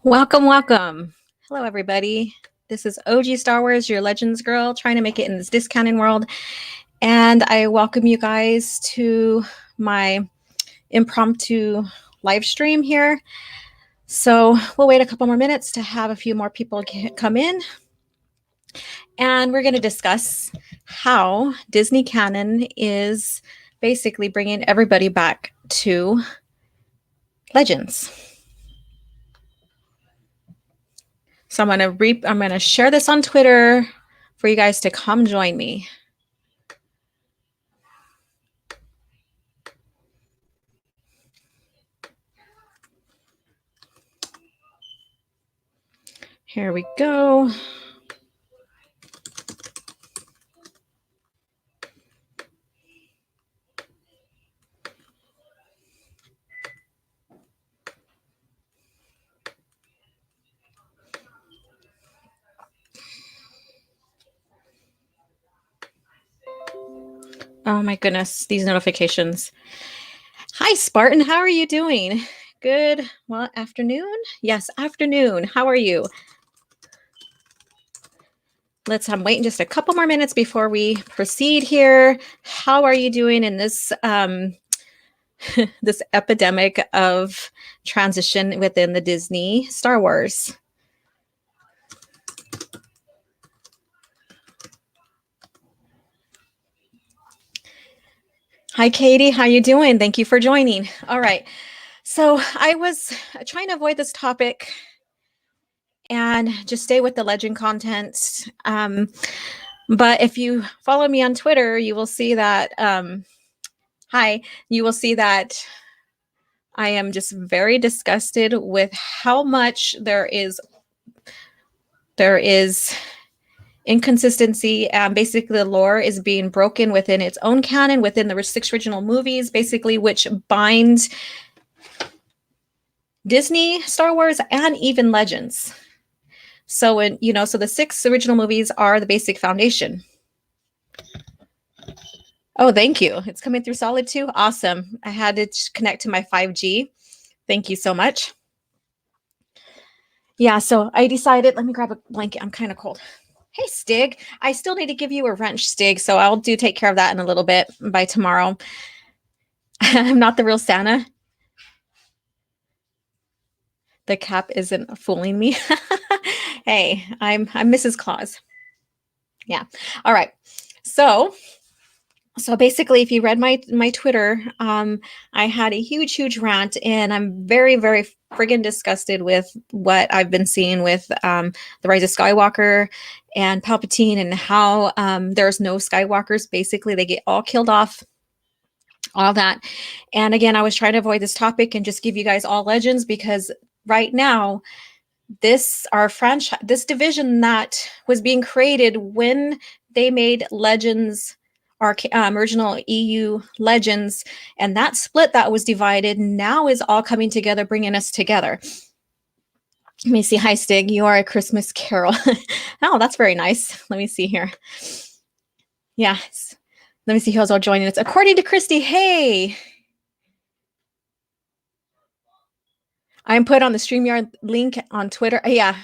Welcome, welcome. Hello, everybody. This is OG Star Wars, your Legends girl, trying to make it in this discounting world. And I welcome you guys to my impromptu live stream here. So we'll wait a couple more minutes to have a few more people come in. And we're going to discuss how Disney canon is basically bringing everybody back to Legends. So I'm going to share this on Twitter for you guys to come join me. Here we go. Oh my goodness, these notifications. Hi, Spartan. How are you doing? Good. Well, afternoon? Yes, afternoon. How are you? I'm waiting just a couple more minutes before we proceed here. How are you doing in this this epidemic of transition within the Disney Star Wars? Hi, Katie. How you doing? Thank you for joining. All right. So I was trying to avoid this topic and just stay with the legend content. But if you follow me on Twitter, you will see that, you will see that I am just very disgusted with how much there is inconsistency. Basically, the lore is being broken within its own canon, within the 6 original movies, basically, which binds Disney, Star Wars, and even Legends. So so the 6 original movies are the basic foundation. Oh, thank you. It's coming through solid too. Awesome. I had to connect to my 5G. Thank you so much. Yeah, so I decided, let me grab a blanket. I'm kind of cold. Hey, Stig. I still need to give you a wrench, Stig. So I'll take care of that in a little bit by tomorrow. I'm not the real Santa. The cap isn't fooling me. Hey, I'm Mrs. Claus. Yeah. All right. So basically, if you read my Twitter, I had a huge rant, and I'm very friggin' disgusted with what I've been seeing with the Rise of Skywalker and Palpatine, and how there's no Skywalkers. Basically, they get all killed off. All that. And again, I was trying to avoid this topic and just give you guys all Legends, because right now, this division that was being created when they made Legends, original EU Legends, and that split that was divided now is all coming together, bringing us together. Let me see. Hi, Stig. You are a Christmas Carol. Oh, that's very nice. Let me see here. Yes. Let me see who's all joining us. According to Christy, hey. I'm put on the StreamYard link on Twitter. Yeah,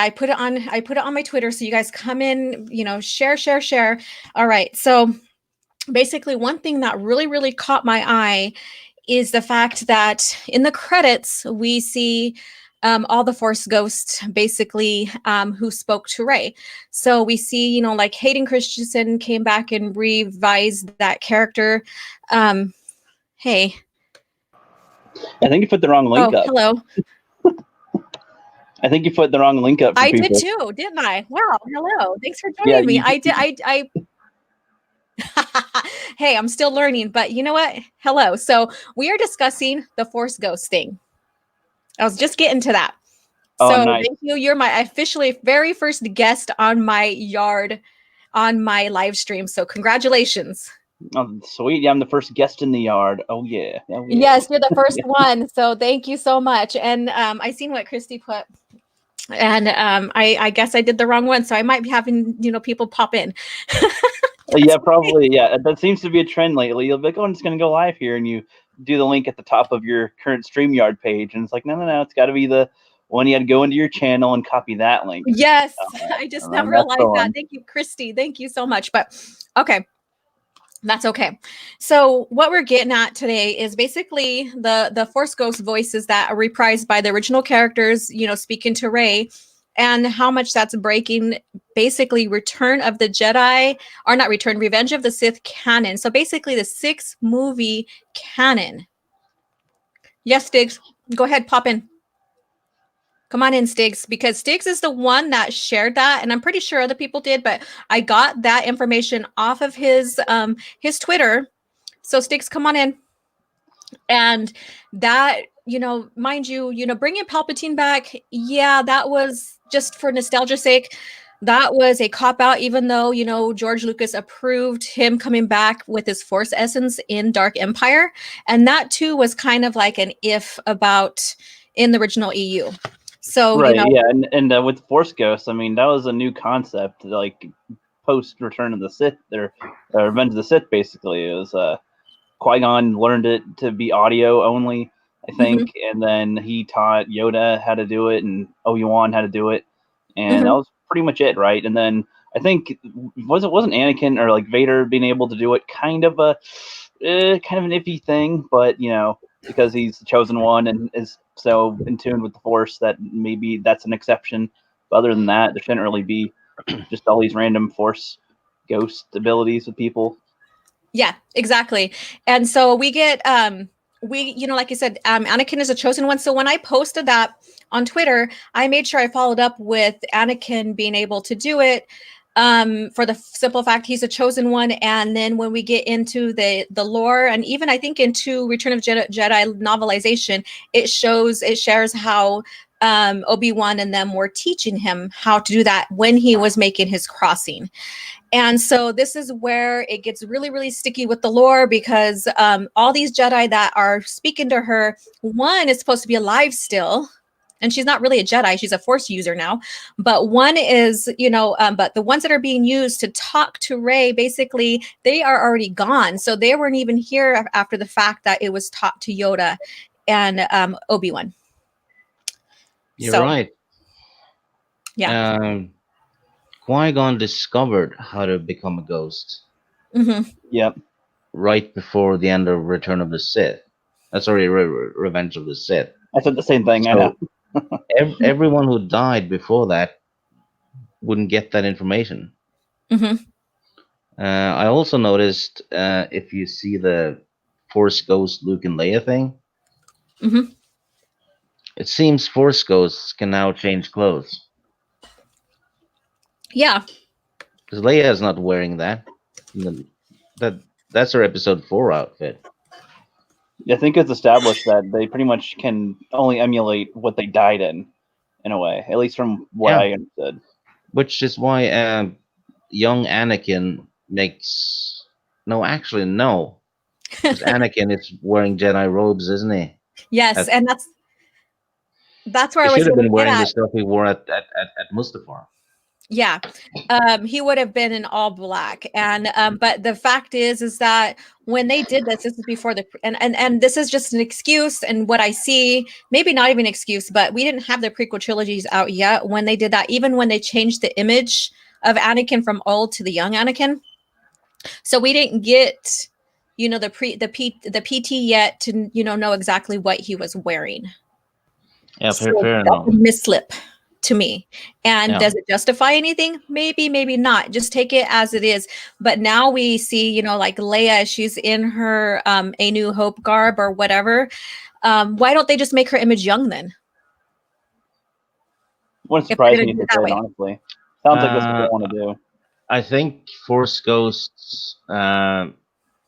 I put it on my Twitter, so you guys come in, share. All right. So basically, one thing that really caught my eye is the fact that in the credits we see all the Force ghosts, basically, who spoke to Rey. So we see, like Hayden Christensen came back and revised that character. Hey. I think you put the wrong link up. Hello. I think you put the wrong link up. I did too, didn't I? Wow. Hello. Thanks for joining me. I did. Hey, I'm still learning, but you know what? Hello. So we are discussing the Force ghosting. I was just getting to that. So nice. Thank you. You're my officially very first guest on my yard, on my live stream. So congratulations. Oh, sweet. Yeah, I'm the first guest in the yard. Oh yeah. Yes, you're the first one. So thank you so much. And I seen what Christy put. And I guess I did the wrong one. So I might be having, people pop in. Yeah, probably. Yeah, that seems to be a trend lately. You'll be like, oh, I'm just going to go live here. And you do the link at the top of your current StreamYard page. And it's like, no. It's got to be the when you had to go into your channel and copy that link. Yes, I just now And that's the realized that. one. Thank you, Christy. Thank you so much. But okay, that's okay. So what we're getting at today is basically the Force Ghost voices that are reprised by the original characters, you know, speaking to Rey, and how much that's breaking basically Return of the Jedi, or not Return, Revenge of the Sith canon. So basically the 6-movie canon. Yes, Stiggs, go ahead, pop in. Come on in, Stiggs, because Stiggs is the one that shared that, and I'm pretty sure other people did, but I got that information off of his Twitter. So Stiggs, come on in. And that, you know, mind you, bringing Palpatine back, yeah, that was just for nostalgia's sake. That was a cop out, even though, you know, George Lucas approved him coming back with his Force essence in Dark Empire. And that too was kind of like an if about in the original EU. So, right, you know, yeah, and with Force Ghosts, I mean, that was a new concept, like post Return of the Sith, or Revenge of the Sith. Basically, it was Qui-Gon learned it to be audio only, I think, and then he taught Yoda how to do it, and Obi-Wan how to do it, and that was pretty much it, right? And then I think wasn't Anakin or like Vader being able to do it kind of an iffy thing, but you know, because he's the chosen one and is so in tune with the Force that maybe that's an exception. But other than that, there shouldn't really be just all these random Force ghost abilities with people. Yeah, exactly. And so we get you know, like you said, Anakin is a chosen one. So when I posted that on Twitter, I made sure I followed up with Anakin being able to do it, for the simple fact he's a chosen one. And then when we get into the lore, and even I think into Return of Jedi novelization, it shares how Obi-Wan and them were teaching him how to do that when he was making his crossing. And so this is where it gets really, really sticky with the lore, because all these Jedi that are speaking to her, one is supposed to be alive still, and she's not really a Jedi, she's a Force user now. But one is, you know, but the ones that are being used to talk to Rey, basically, they are already gone. So they weren't even here after the fact that it was taught to Yoda and Obi-Wan. You're right. Yeah. Qui-Gon discovered how to become a ghost Yep. right before the end of Return of the Sith. Sorry, Revenge of the Sith. I said the same thing. So I know. everyone who died before that wouldn't get that information. I also noticed, if you see the Force Ghost Luke and Leia thing, it seems Force Ghosts can now change clothes. Yeah. Because Leia is not wearing that. That's her Episode 4 outfit. I think it's established that they pretty much can only emulate what they died in a way, at least from what I understood. Which is why young Anakin makes... No, actually, no. Because Anakin is wearing Jedi robes, isn't he? Yes, and that's where he I was should have going been to get wearing the at. stuff he wore at Mustafar. Yeah, he would have been in all black, and but the fact is that when they did this is before the and this is just an excuse, and what I see, maybe not even an excuse, but we didn't have the prequel trilogies out yet when they did that. Even when they changed the image of Anakin from old to the young Anakin, so we didn't get, you know, the PT yet to, you know exactly what he was wearing. Yeah, So fair that's enough. a mislip to me. And Yeah. does it justify anything? Maybe, maybe not. Just take it as it is. But now we see, you know, like Leia, she's in her A New Hope garb or whatever. Why don't they just make her image young then? Wouldn't If they're surprise going me to do if it they that did, way. honestly. Sounds like that's what they want to do. I think Force Ghosts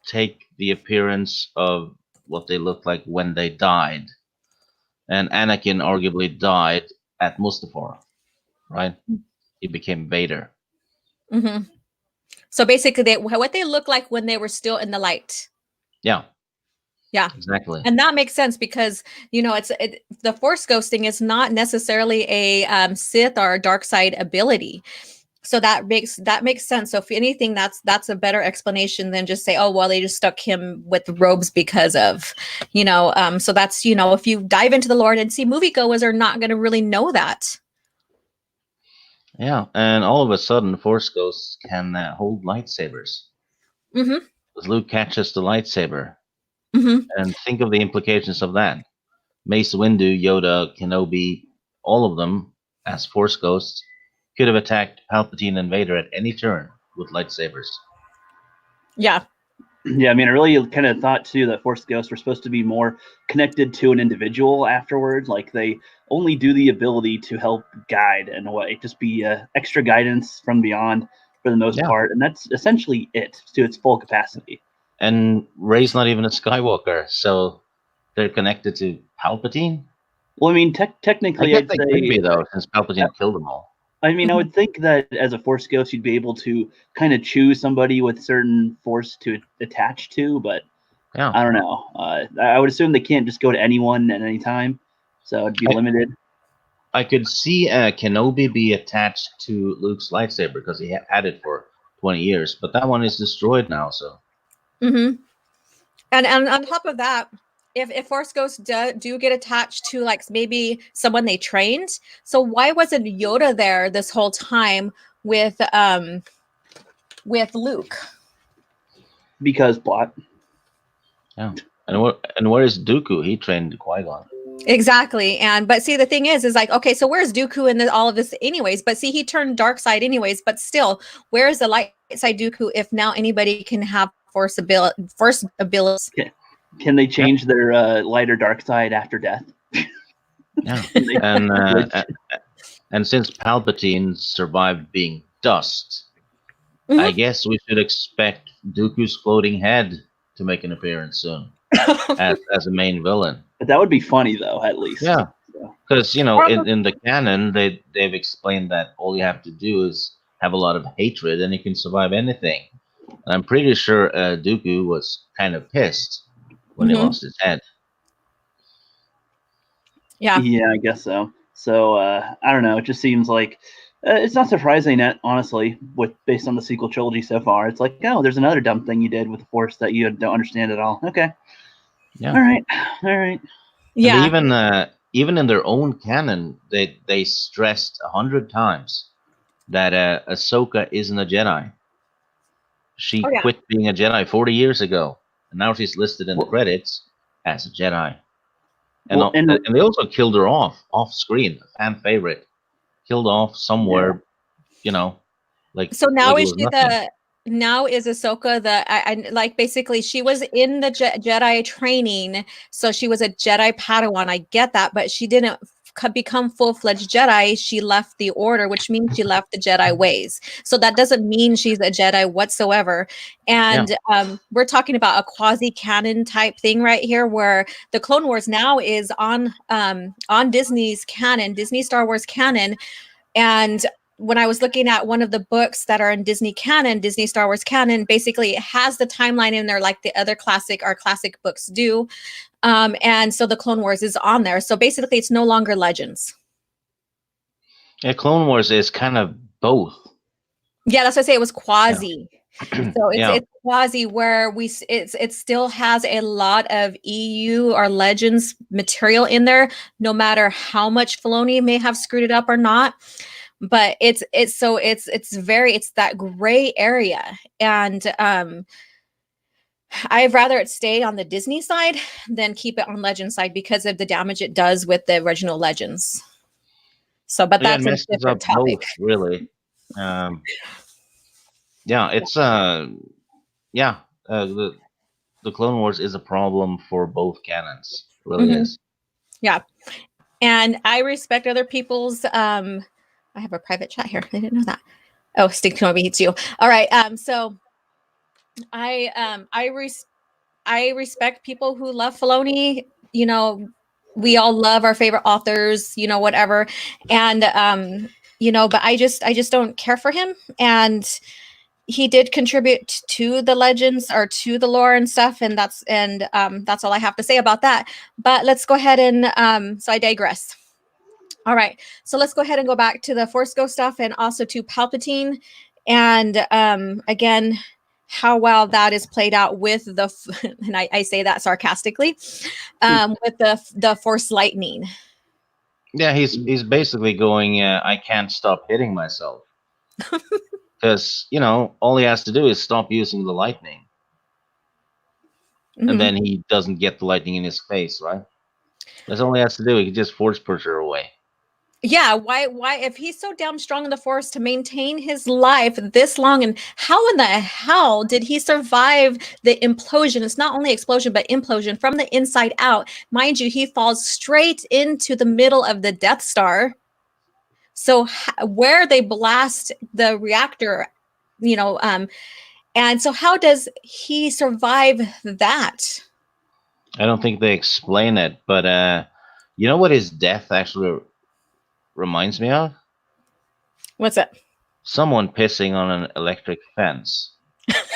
take the appearance of what they look like when they died. And Anakin arguably died at Mustafar, right? He became Vader. So basically, what they look like when they were still in the light. Yeah. Yeah, exactly. And that makes sense because, you know, the Force ghosting is not necessarily a Sith or a dark side ability. So that makes sense. So if anything, that's a better explanation than just say, oh well, they just stuck him with robes because of, so that's, if you dive into the Lord and see, moviegoers are not going to really know that. Yeah, and all of a sudden, Force Ghosts can hold lightsabers. Mm-hmm. As Luke catches the lightsaber, Mm-hmm. and think of the implications of that. Mace Windu, Yoda, Kenobi, all of them, as Force Ghosts, could have attacked Palpatine and Vader at any turn with lightsabers. Yeah. Yeah, I mean, I really kind of thought too that Force Ghosts were supposed to be more connected to an individual afterwards. Like they only do the ability to help guide in a way, just be extra guidance from beyond for the most part, and that's essentially it to its full capacity. And Rey's not even a Skywalker, so they're connected to Palpatine. Well, I mean, technically, I guess I'd they say could be though, since Palpatine killed them all. I mean, I would think that as a Force Ghost, you'd be able to kind of choose somebody with certain Force to attach to, but Yeah, I don't know. I would assume they can't just go to anyone at any time, so it'd be limited. I could see Kenobi be attached to Luke's lightsaber because he had it for 20 years, but that one is destroyed now. So, Mm-hmm. And on top of that, if Force Ghosts do get attached to like maybe someone they trained, so why wasn't Yoda there this whole time with Luke? Because plot. yeah. And where is Dooku? He trained Qui-Gon. Exactly. But see, the thing is like, okay, so where's Dooku in all of this anyways? But see, he turned dark side anyways, but still, where is the light side Dooku if now anybody can have force abilities? Can they change their light or dark side after death? Yeah. And since Palpatine survived being dust, I guess we should expect Dooku's floating head to make an appearance soon as a main villain. But that would be funny, though, at least. Yeah, because in the canon they've explained that all you have to do is have a lot of hatred and you can survive anything. And I'm pretty sure Dooku was kind of pissed when he lost his head. Yeah, I guess so. So I don't know. It just seems like it's not surprising, honestly, based on the sequel trilogy so far. It's like, oh, there's another dumb thing you did with the Force that you don't understand at all. Okay. Yeah. All right. Yeah. And even in their own canon, they stressed 100 times that Ahsoka isn't a Jedi. She quit being a Jedi 40 years ago, and now she's listed in the credits as a Jedi. And they also killed her off screen, a fan favorite, killed off somewhere, like. So now like is she now is Ahsoka I like basically she was in the Jedi training, so she was a Jedi Padawan. I get that, but she didn't become full-fledged Jedi. She left the Order, which means she left the Jedi ways. So that doesn't mean she's a Jedi whatsoever. And we're talking about a quasi-canon type thing right here, where the Clone Wars now is on Disney's canon, Disney Star Wars canon. And when I was looking at one of the books that are in Disney canon, Disney Star Wars canon, basically it has the timeline in there like the other classic books do. And so the Clone Wars is on there. So basically it's no longer Legends. Yeah, Clone Wars is kind of both. Yeah, that's what I say. It was quasi. Yeah. So it's quasi where it still has a lot of EU or Legends material in there, no matter how much Filoni may have screwed it up or not. But it's that gray area. And I'd rather it stay on the Disney side than keep it on Legends side because of the damage it does with the original Legends. So, but that's a different topic. Both, really. It's the Clone Wars is a problem for both canons. It really is. Yeah. And I respect other people's I have a private chat here. I didn't know that. Oh, Stink Kenobi hates you. All right. So I respect people who love Filoni. We all love our favorite authors, whatever. And but I just don't care for him. And he did contribute to the Legends or to the lore and stuff, and that's all I have to say about that. But let's go ahead and so I digress. All right. So let's go ahead and go back to the Force Ghost stuff and also to Palpatine. And again, how well that is played out with the, and I say that sarcastically, with the Force lightning. Yeah, he's basically going. I can't stop hitting myself because all he has to do is stop using the lightning, and then he doesn't get the lightning in his face, right? That's all he has to do. He can just force push her away. Yeah, why if he's so damn strong in the Force to maintain his life this long, and how in the hell did he survive the implosion? It's not only explosion but implosion from the inside out. Mind you, he falls straight into the middle of the Death Star. So where they blast the reactor, and so how does he survive that? I don't think they explain it, but you know what his death actually reminds me of? What's it? Someone pissing on an electric fence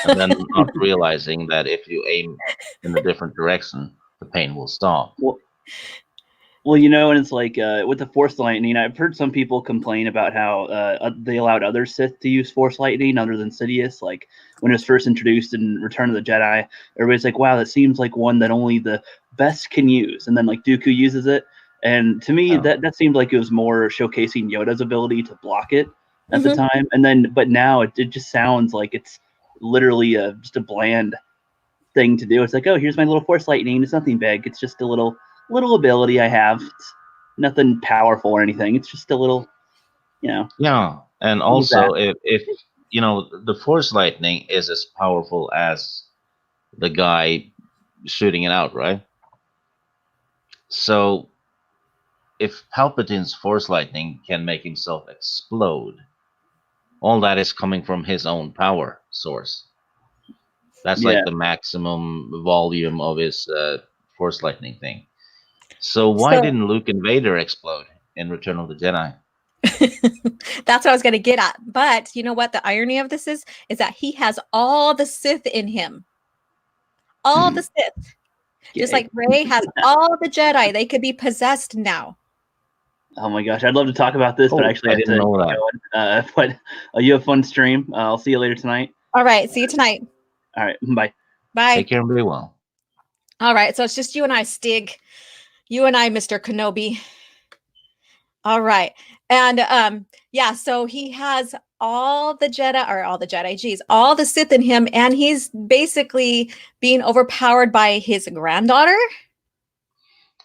and then not realizing that if you aim in a different direction, the pain will stop. Well, and it's like with the Force lightning, I've heard some people complain about how they allowed other Sith to use Force lightning other than Sidious. Like when it was first introduced in Return of the Jedi, everybody's like, "Wow, that seems like one that only the best can use." And then like Dooku uses it, and to me, that seemed like it was more showcasing Yoda's ability to block it at the time. And then, but now it just sounds like it's literally just a bland thing to do. It's like, oh, here's my little Force lightning. It's nothing big. It's just a little ability I have. It's nothing powerful or anything. It's just a little, Yeah, and also if the Force lightning is as powerful as the guy shooting it out, right? So if Palpatine's Force lightning can make himself explode, all that is coming from his own power source. That's like the maximum volume of his Force lightning thing. So why didn't Luke and Vader explode in Return of the Jedi? That's what I was going to get at. But you know what? The irony of this is that he has all the Sith in him. All the Sith. Just like Rey has all the Jedi. They could be possessed now. Oh my gosh, I'd love to talk about this, but actually I didn't know that. But you have fun stream. I'll see you later tonight. All right, see you tonight. All right, bye. Bye. Take care and be well. All right, so it's just you and I, Stig. You and I, Mr. Kenobi. All right. And so he has all the Jedi, all the Sith in him, and he's basically being overpowered by his granddaughter.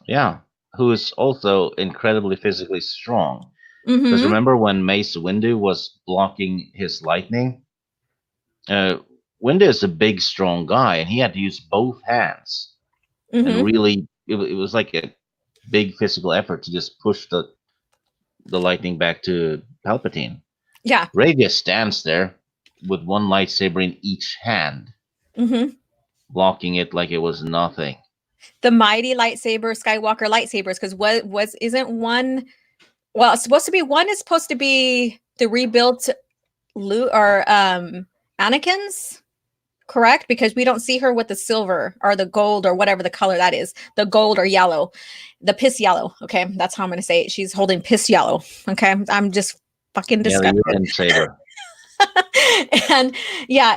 Yeah, who is also incredibly physically strong. Because remember when Mace Windu was blocking his lightning? Windu is a big, strong guy, and he had to use both hands. And really, it was like a big physical effort to just push the lightning back to Palpatine. Yeah. Rey just stands there with one lightsaber in each hand, blocking it like it was nothing. The mighty lightsaber, Skywalker lightsabers, because isn't one? Well, it's supposed to be one. Is supposed to be the rebuilt Luke or Anakin's, correct? Because we don't see her with the silver or the gold or whatever the color that is, the gold or yellow, the piss yellow. Okay, that's how I'm going to say it. She's holding piss yellow. Okay, I'm just fucking disgusted. Yeah, the saber.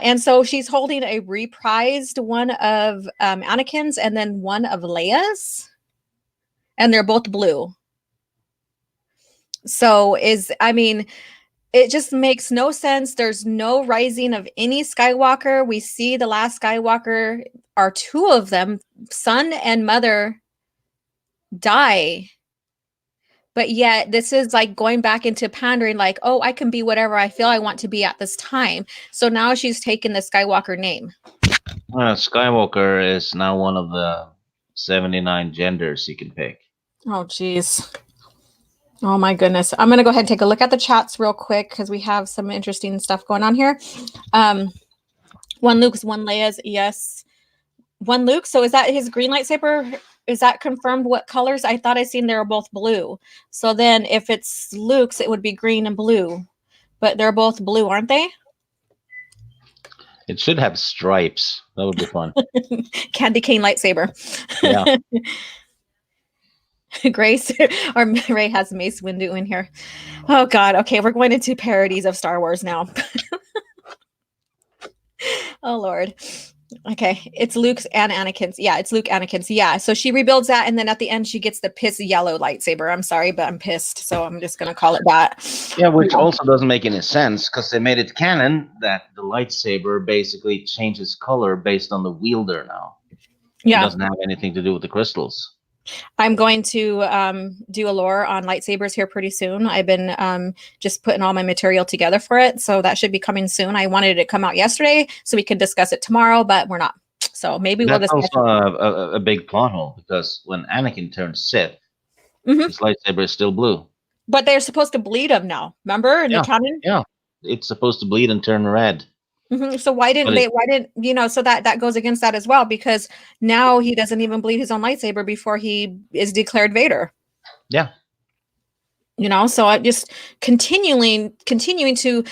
And so she's holding a reprised one of Anakin's and then one of Leia's, and they're both blue. So it just makes no sense. There's no rising of any Skywalker. We see the last Skywalker, are two of them, son and mother, die. But yet this is like going back into pandering, like, oh, I can be whatever I feel I want to be at this time. So now she's taken the Skywalker name. Skywalker is now one of the 79 genders you can pick. Oh, geez. Oh, my goodness. I'm going to go ahead and take a look at the chats real quick because we have some interesting stuff going on here. One Luke's, one Leia's. Yes. One Luke. So is that his green lightsaber? Is that confirmed what colors? I thought I seen they were both blue. So then if it's Luke's, it would be green and blue. But they're both blue, aren't they? It should have stripes. That would be fun. Candy cane lightsaber. Yeah. Grace or Ray has Mace Windu in here. Oh God. Okay, we're going into parodies of Star Wars now. Oh Lord. Okay, it's Luke's and Anakin's. Yeah, it's Luke Anakin's. Yeah, so she rebuilds that, and then at the end she gets the piss yellow lightsaber. I'm sorry, but I'm pissed, so I'm just gonna call it that. Yeah, which also doesn't make any sense because they made it canon that the lightsaber basically changes color based on the wielder now. It Yeah, doesn't have anything to do with the crystals. I'm going to do a lore on lightsabers here pretty soon. I've been just putting all my material together for it, so that should be coming soon. I wanted it to come out yesterday so we could discuss it tomorrow, but we're not. So maybe we'll That's discuss also it. a big plot hole because when Anakin turns Sith, Mhm. his lightsaber is still blue. But they're supposed to bleed them now. Remember in the canon? Yeah, it's supposed to bleed and turn red. So why didn't But they? it, Why didn't So that goes against that as well, because now he doesn't even bleed his own lightsaber before he is declared Vader. yeah, So I just continuing to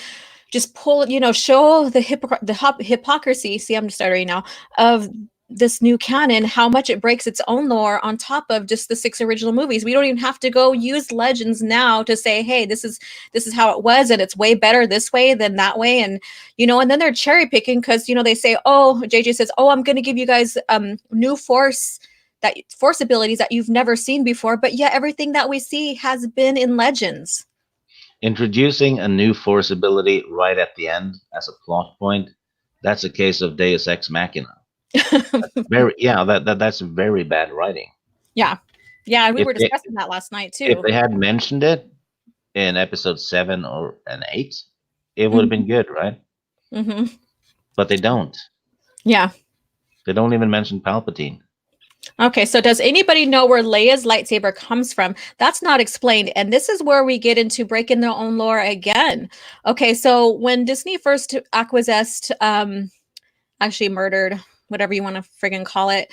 just pull, show the hypocrisy. See, I'm stuttering now of this new canon, how much it breaks its own lore on top of just the 6 original movies. We don't even have to go use legends now to say, hey, this is how it was, and it's way better this way than that way. And and then they're cherry picking because they say, oh, JJ says, oh, I'm going to give you guys new force abilities that you've never seen before, but yet everything that we see has been in legends. introducing a new force ability right at the end as a plot point. That's a case of Deus Ex Machina. That's very bad writing. Yeah, we If were they, discussing that last night if too. they had mentioned it in episode 7 or an 8, it would have been good, right? Mm-hmm. But they don't. Yeah. They don't even mention Palpatine. Okay, so does anybody know where Leia's lightsaber comes from? That's not explained, and this is where we get into breaking their own lore again. Okay, so when Disney first acquiesced, actually murdered, whatever you want to friggin' call it,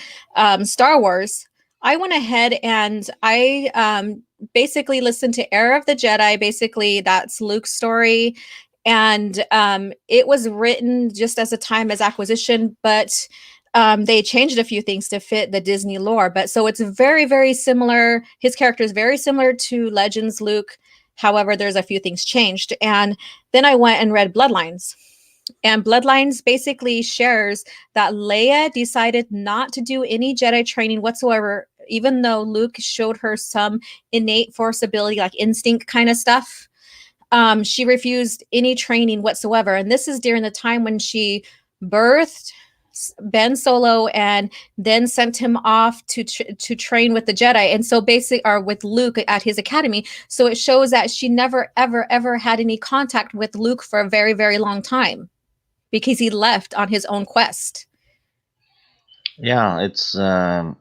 Star Wars, I went ahead and I basically listened to Heir of the Jedi. Basically, that's Luke's story, and it was written just as a time as acquisition, but they changed a few things to fit the Disney lore. But so it's very, very similar. His character is very similar to Legends Luke. However, there's a few things changed. And then I went and read Bloodlines. And Bloodlines basically shares that Leia decided not to do any Jedi training whatsoever, even though Luke showed her some innate force ability, like instinct kind of stuff. She refused any training whatsoever. And this is during the time when she birthed Ben Solo and then sent him off to train with the Jedi, and so basically, or with Luke at his academy. So it shows that she never ever had any contact with Luke for a very, very long time because he left on his own quest. Yeah, it's. Did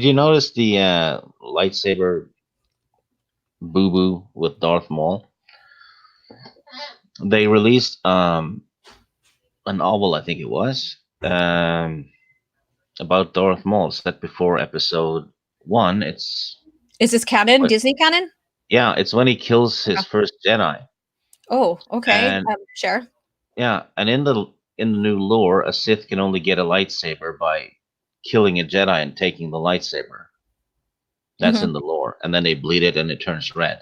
you notice the lightsaber boo boo with Darth Maul? They released a novel, I think it was, about Darth Maul set before episode 1. Is this canon? Disney canon? Yeah, it's when he kills his first Jedi. Oh, okay. And Sure. yeah, and in the new lore, a Sith can only get a lightsaber by killing a Jedi and taking the lightsaber. That's in the lore, and then they bleed it and it turns red.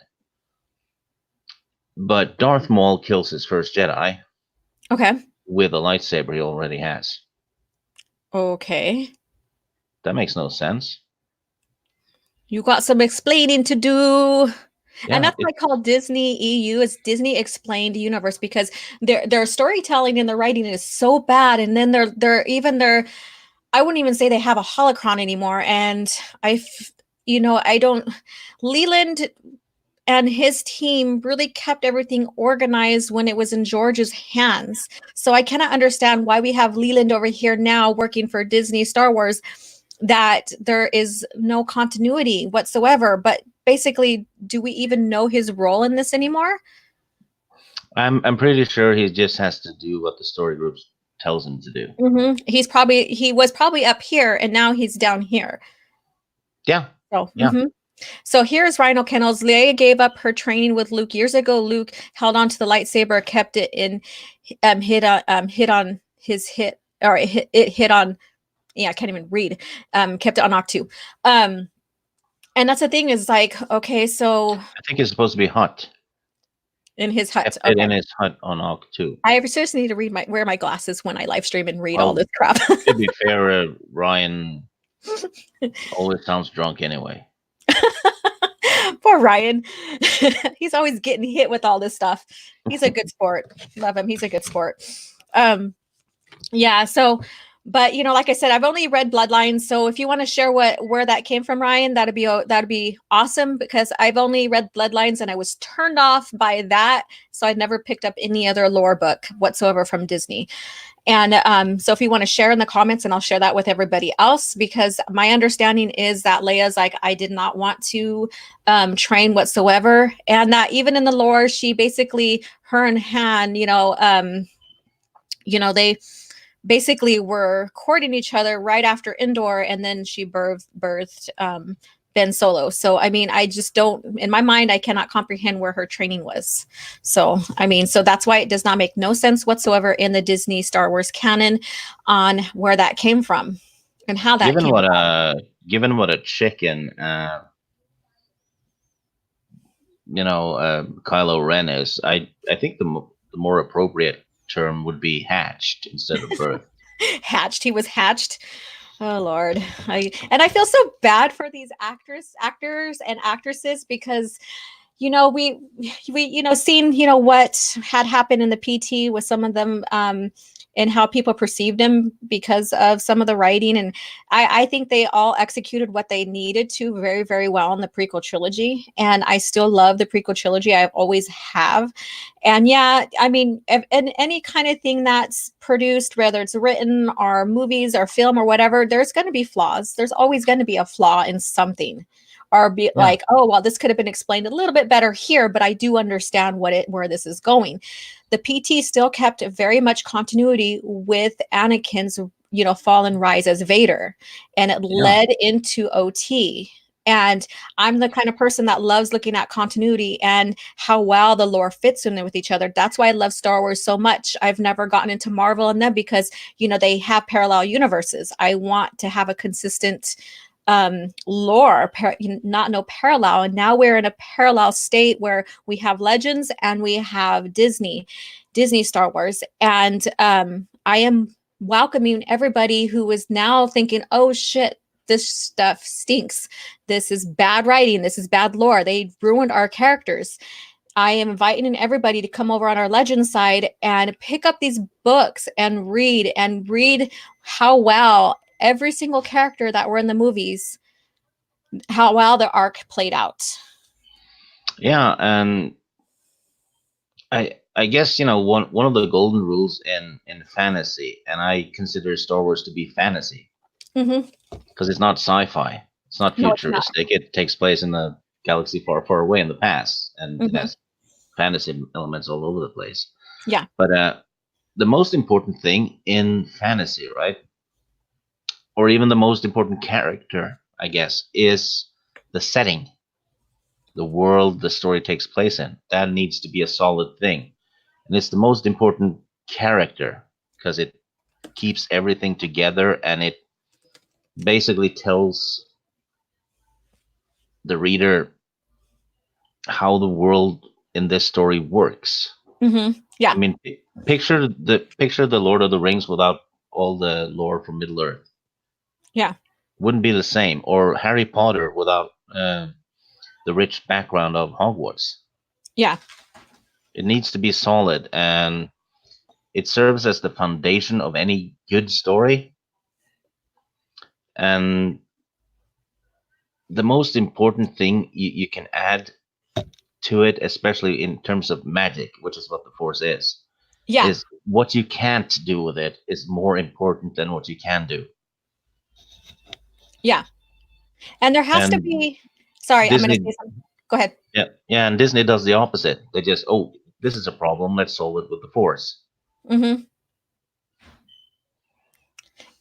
But Darth Maul kills his first Jedi. Okay. With a lightsaber he already has. Okay. That makes no sense. You got some explaining to do. Yeah, and that's why I call Disney EU is Disney Explained Universe, because their storytelling and their writing is so bad. And then they're I wouldn't even say they have a holocron anymore. And I don't, Leland and his team really kept everything organized when it was in George's hands. So I cannot understand why we have Leland over here now working for Disney Star Wars, that there is no continuity whatsoever. But basically, do we even know his role in this anymore? I'm pretty sure he just has to do what the story group tells him to do. Mm-hmm. He was probably up here, and now he's down here. Yeah. So, So here's Rhino Kennels. Leia gave up her training with Luke years ago. Luke held on to the lightsaber, kept it in, hit on his hit, or it hit on. Yeah, I can't even read. Kept it on Octu. And that's the thing is like, okay, so I think it's supposed to be hut. in his hut. Kept it Okay. in his hut on Arc 2. I seriously need to wear my glasses when I live stream and read all Well, this crap. to be fair, Ryan always sounds drunk anyway. Poor Ryan. He's always getting hit with all this stuff. He's a good sport. Love him. He's a good sport. Yeah, so but like I said, I've only read Bloodlines, so if you want to share where that came from, Ryan, that'd be awesome, because I've only read Bloodlines and I was turned off by that, so I'd never picked up any other lore book whatsoever from Disney. And so if you want to share in the comments, and I'll share that with everybody else, because my understanding is that Leia's like, I did not want to train whatsoever, and that even in the lore, she basically, her and Han, they basically were courting each other right after Endor, and then she birthed Ben Solo. So I mean, I just don't, in my mind, I cannot comprehend where her training was. So I mean, so that's why it does not make no sense whatsoever in the Disney Star Wars canon on where that came from and how that came about. Given what a chicken Kylo Ren is, I think the more appropriate term would be hatched instead of birth. Hatched. He was hatched. Oh Lord. I feel so bad for these actors and actresses, because we seen what had happened in the PT with some of them, and how people perceived him because of some of the writing, and I think they all executed what they needed to very, very well in the prequel trilogy, and I still love the prequel trilogy. I've always have. And yeah, I mean, in any kind of thing that's produced, whether it's written or movies or film or whatever, there's going to be flaws. There's always going to be a flaw in something, or be like, oh, well, this could have been explained a little bit better here, but I do understand where this is going. The PT still kept very much continuity with Anakin's, fall and rise as Vader, and it led into OT. And I'm the kind of person that loves looking at continuity and how well the lore fits in there with each other. That's why I love Star Wars so much. I've never gotten into Marvel and them, because, they have parallel universes. I want to have a consistent lore, not no parallel. And now we're in a parallel state where we have Legends and we have Disney Star Wars. And I am welcoming everybody who is now thinking, oh shit, this stuff stinks. This is bad writing. This is bad lore. They ruined our characters. I am inviting everybody to come over on our Legend side and pick up these books and read how well every single character that were in the movies, how well the arc played out. Yeah, and I guess one of the golden rules in fantasy, and I consider Star Wars to be fantasy, because it's not sci-fi, it's not futuristic. It takes place in a galaxy far, far away in the past, and it has fantasy elements all over the place. Yeah. But the most important thing in fantasy, right, or even the most important character, I guess, is the setting, the world the story takes place in. That needs to be a solid thing. And it's the most important character, because it keeps everything together, and it basically tells the reader how the world in this story works. Yeah. I mean, picture the Lord of the Rings without all the lore from Middle Earth. Yeah. Wouldn't be the same. Or Harry Potter without the rich background of Hogwarts. Yeah. It needs to be solid, and it serves as the foundation of any good story. And the most important thing you can add to it, especially in terms of magic, which is what the Force is, is what you can't do with it is more important than what you can do. Yeah. And there has to be, sorry, Disney, I'm going to say something. Go ahead. Yeah, and Disney does the opposite. They just, this is a problem, let's solve it with the Force.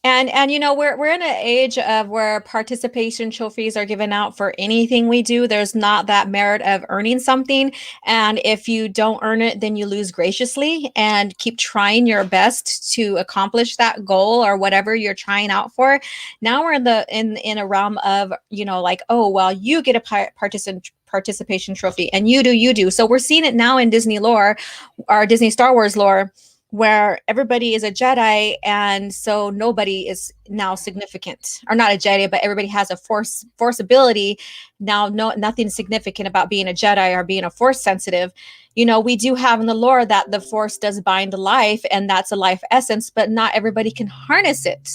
And you know, we're in an age of where participation trophies are given out for anything we do. There's not that merit of earning something, and if you don't earn it, then you lose graciously, and keep trying your best to accomplish that goal or whatever you're trying out for. Now we're in a realm of, you know, like, oh well, you get a participation trophy, and you do. So we're seeing it now in Disney lore, or Disney Star Wars lore, where everybody is a Jedi, and so nobody is now significant, or not a Jedi, but everybody has a force ability now. No, nothing significant about being a Jedi or being a force sensitive. You know, we do have in the lore that the force does bind life, and that's a life essence, but not everybody can harness it.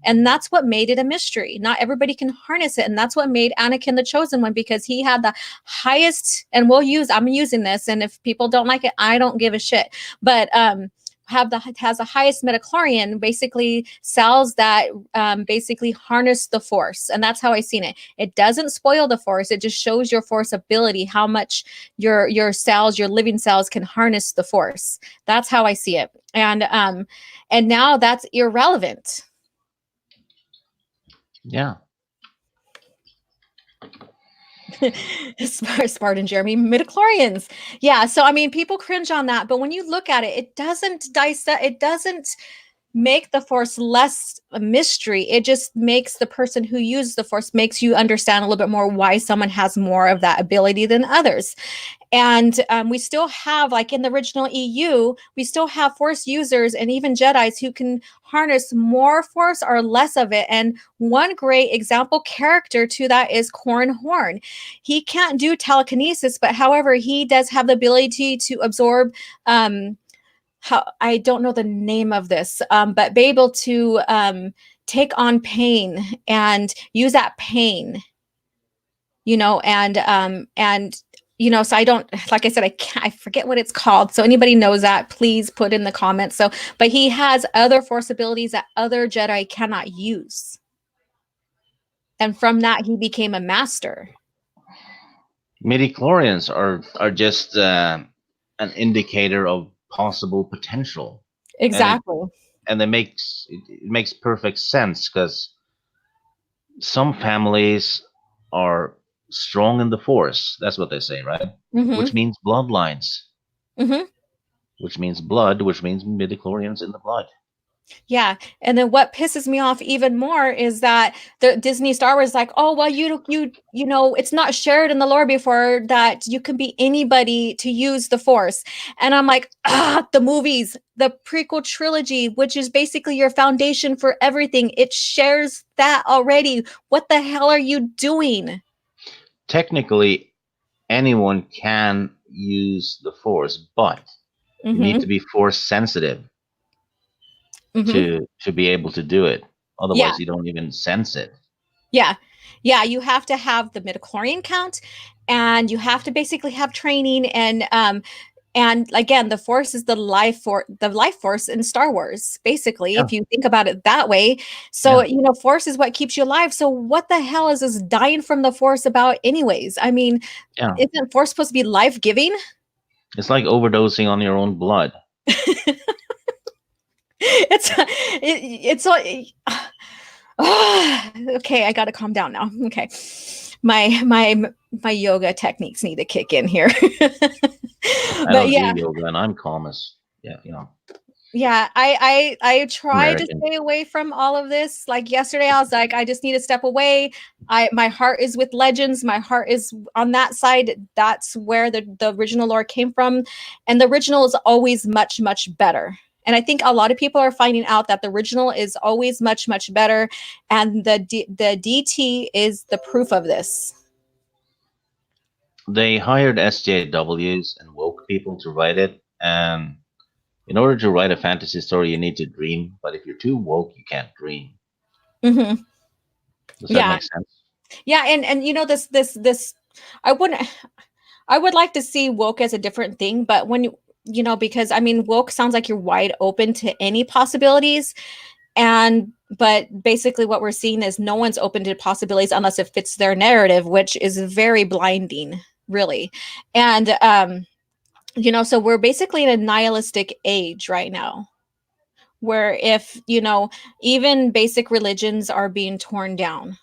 And that's what made it a mystery. Not everybody can harness it. And that's what made Anakin the chosen one, because he had the highest, and I'm using this, and if people don't like it, I don't give a shit. But has the highest midichlorian, basically cells that basically harness the force. And that's how I seen it. It doesn't spoil the force, it just shows your force ability, how much your cells, your living cells, can harness the force. That's how I see it. And now that's irrelevant. Yeah. Spartan Jeremy, midichlorians. Yeah, so I mean, people cringe on that, but when you look at it, it doesn't dissect, it doesn't make the force less a mystery. It just makes the person who uses the force, makes you understand a little bit more why someone has more of that ability than others. And we still have, like in the original EU, we still have force users and even Jedis who can harness more force or less of it. And one great example character to that is Corran Horn. He can't do telekinesis, but however, he does have the ability to absorb how, I don't know the name of this, but be able to take on pain and use that pain, you know, and you know, so I don't, like I said, I forget what it's called. So anybody knows that, please put in the comments. So, but he has other force abilities that other Jedi cannot use. And from that, he became a master. Midichlorians are just an indicator of possible potential, Exactly. and it makes perfect sense because some families are strong in the force. That's what they say, right? Which Mm-hmm. means bloodlines, Mm-hmm. which means blood, which means midichlorians in the blood. Yeah. And then what pisses me off even more is that the Disney Star Wars is like, oh, well, you know, it's not shared in the lore before that you can be anybody to use the force. And I'm like, the movies, the prequel trilogy, which is basically your foundation for everything, it shares that already. What the hell are you doing? Technically, anyone can use the force, but you need Mm-hmm. to be force sensitive Mm-hmm. to be able to do it. Yeah. Otherwise, you don't even sense it. Yeah. Yeah. You have to have the midichlorian count, and you have to basically have training, and again, the force is the life force in Star Wars, basically, Yeah, if you think about it that way. So, yeah, you know, force is what keeps you alive. So what the hell is this dying from the force about anyways? I mean, yeah. isn't force supposed to be life-giving? It's like overdosing on your own blood. It's all okay, I got to calm down now. Okay. My yoga techniques need to kick in here. I But don't do yeah, yoga, and I'm calm as yeah, I try to American. stay away from all of this. Like yesterday, I was like, I just need to step away. My heart is with Legends. My heart is on that side. That's where the original lore came from, and the original is always much better. And I think a lot of people are finding out that the original is always much better, and the DT is the proof of this. They hired SJWs and woke people to write it, and in order to write a fantasy story, you need to dream. But if you're too woke, you can't dream. Hmm. Does that Yeah, make sense? yeah, and you know this. I wouldn't. I would like to see woke as a different thing, but when you know, because I mean, woke sounds like you're wide open to any possibilities. And, but basically, what we're seeing is no one's open to possibilities unless it fits their narrative, which is very blinding, really. And, you know, so we're basically in a nihilistic age right now, where if, you know, even basic religions are being torn down,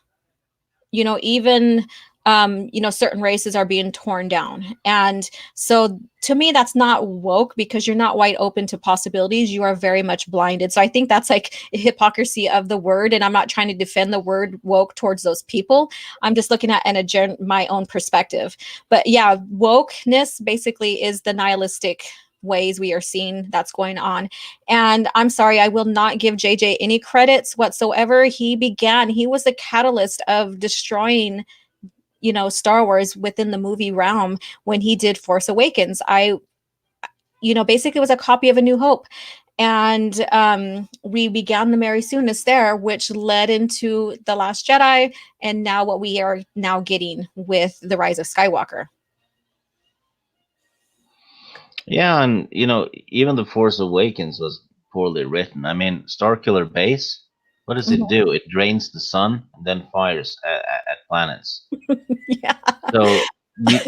you know, even you know, certain races are being torn down. And so to me, that's not woke, because you're not wide open to possibilities. You are very much blinded. So I think that's like a hypocrisy of the word. And I'm not trying to defend the word woke towards those people. I'm just looking at my own perspective. But yeah, wokeness basically is the nihilistic ways we are seeing that's going on. And I'm sorry, I will not give JJ any credits whatsoever. He was the catalyst of destroying, you know, Star Wars within the movie realm when he did Force Awakens. You know, basically was a copy of A New Hope. And we began the Mary Sooness there, which led into The Last Jedi, and now what we are now getting with The Rise of Skywalker. Yeah, and you know, even The Force Awakens was poorly written. I mean, Starkiller Base, what does it do? It drains the sun and then fires at planets. Yeah. So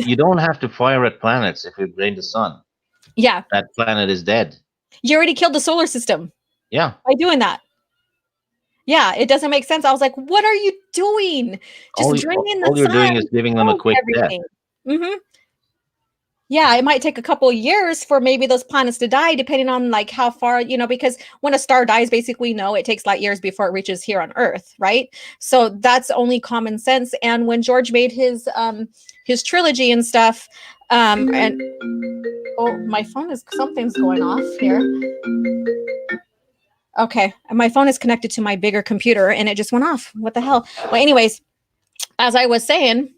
you don't have to fire at planets if you drain the sun. Yeah. That planet is dead. You already killed the solar system. Yeah. By doing that. Yeah, it doesn't make sense. I was like, what are you doing? Just draining the sun. All you're doing is giving them a quick death. Mm-hmm. Yeah, it might take a couple of years for maybe those planets to die, depending on like how far, you know, because when a star dies, basically, no, it takes light years before it reaches here on Earth, right? So that's only common sense. And when George made his trilogy and stuff, and oh, my phone is, something's going off here. Okay, my phone is connected to my bigger computer and it just went off. What the hell? Well, anyways, as I was saying,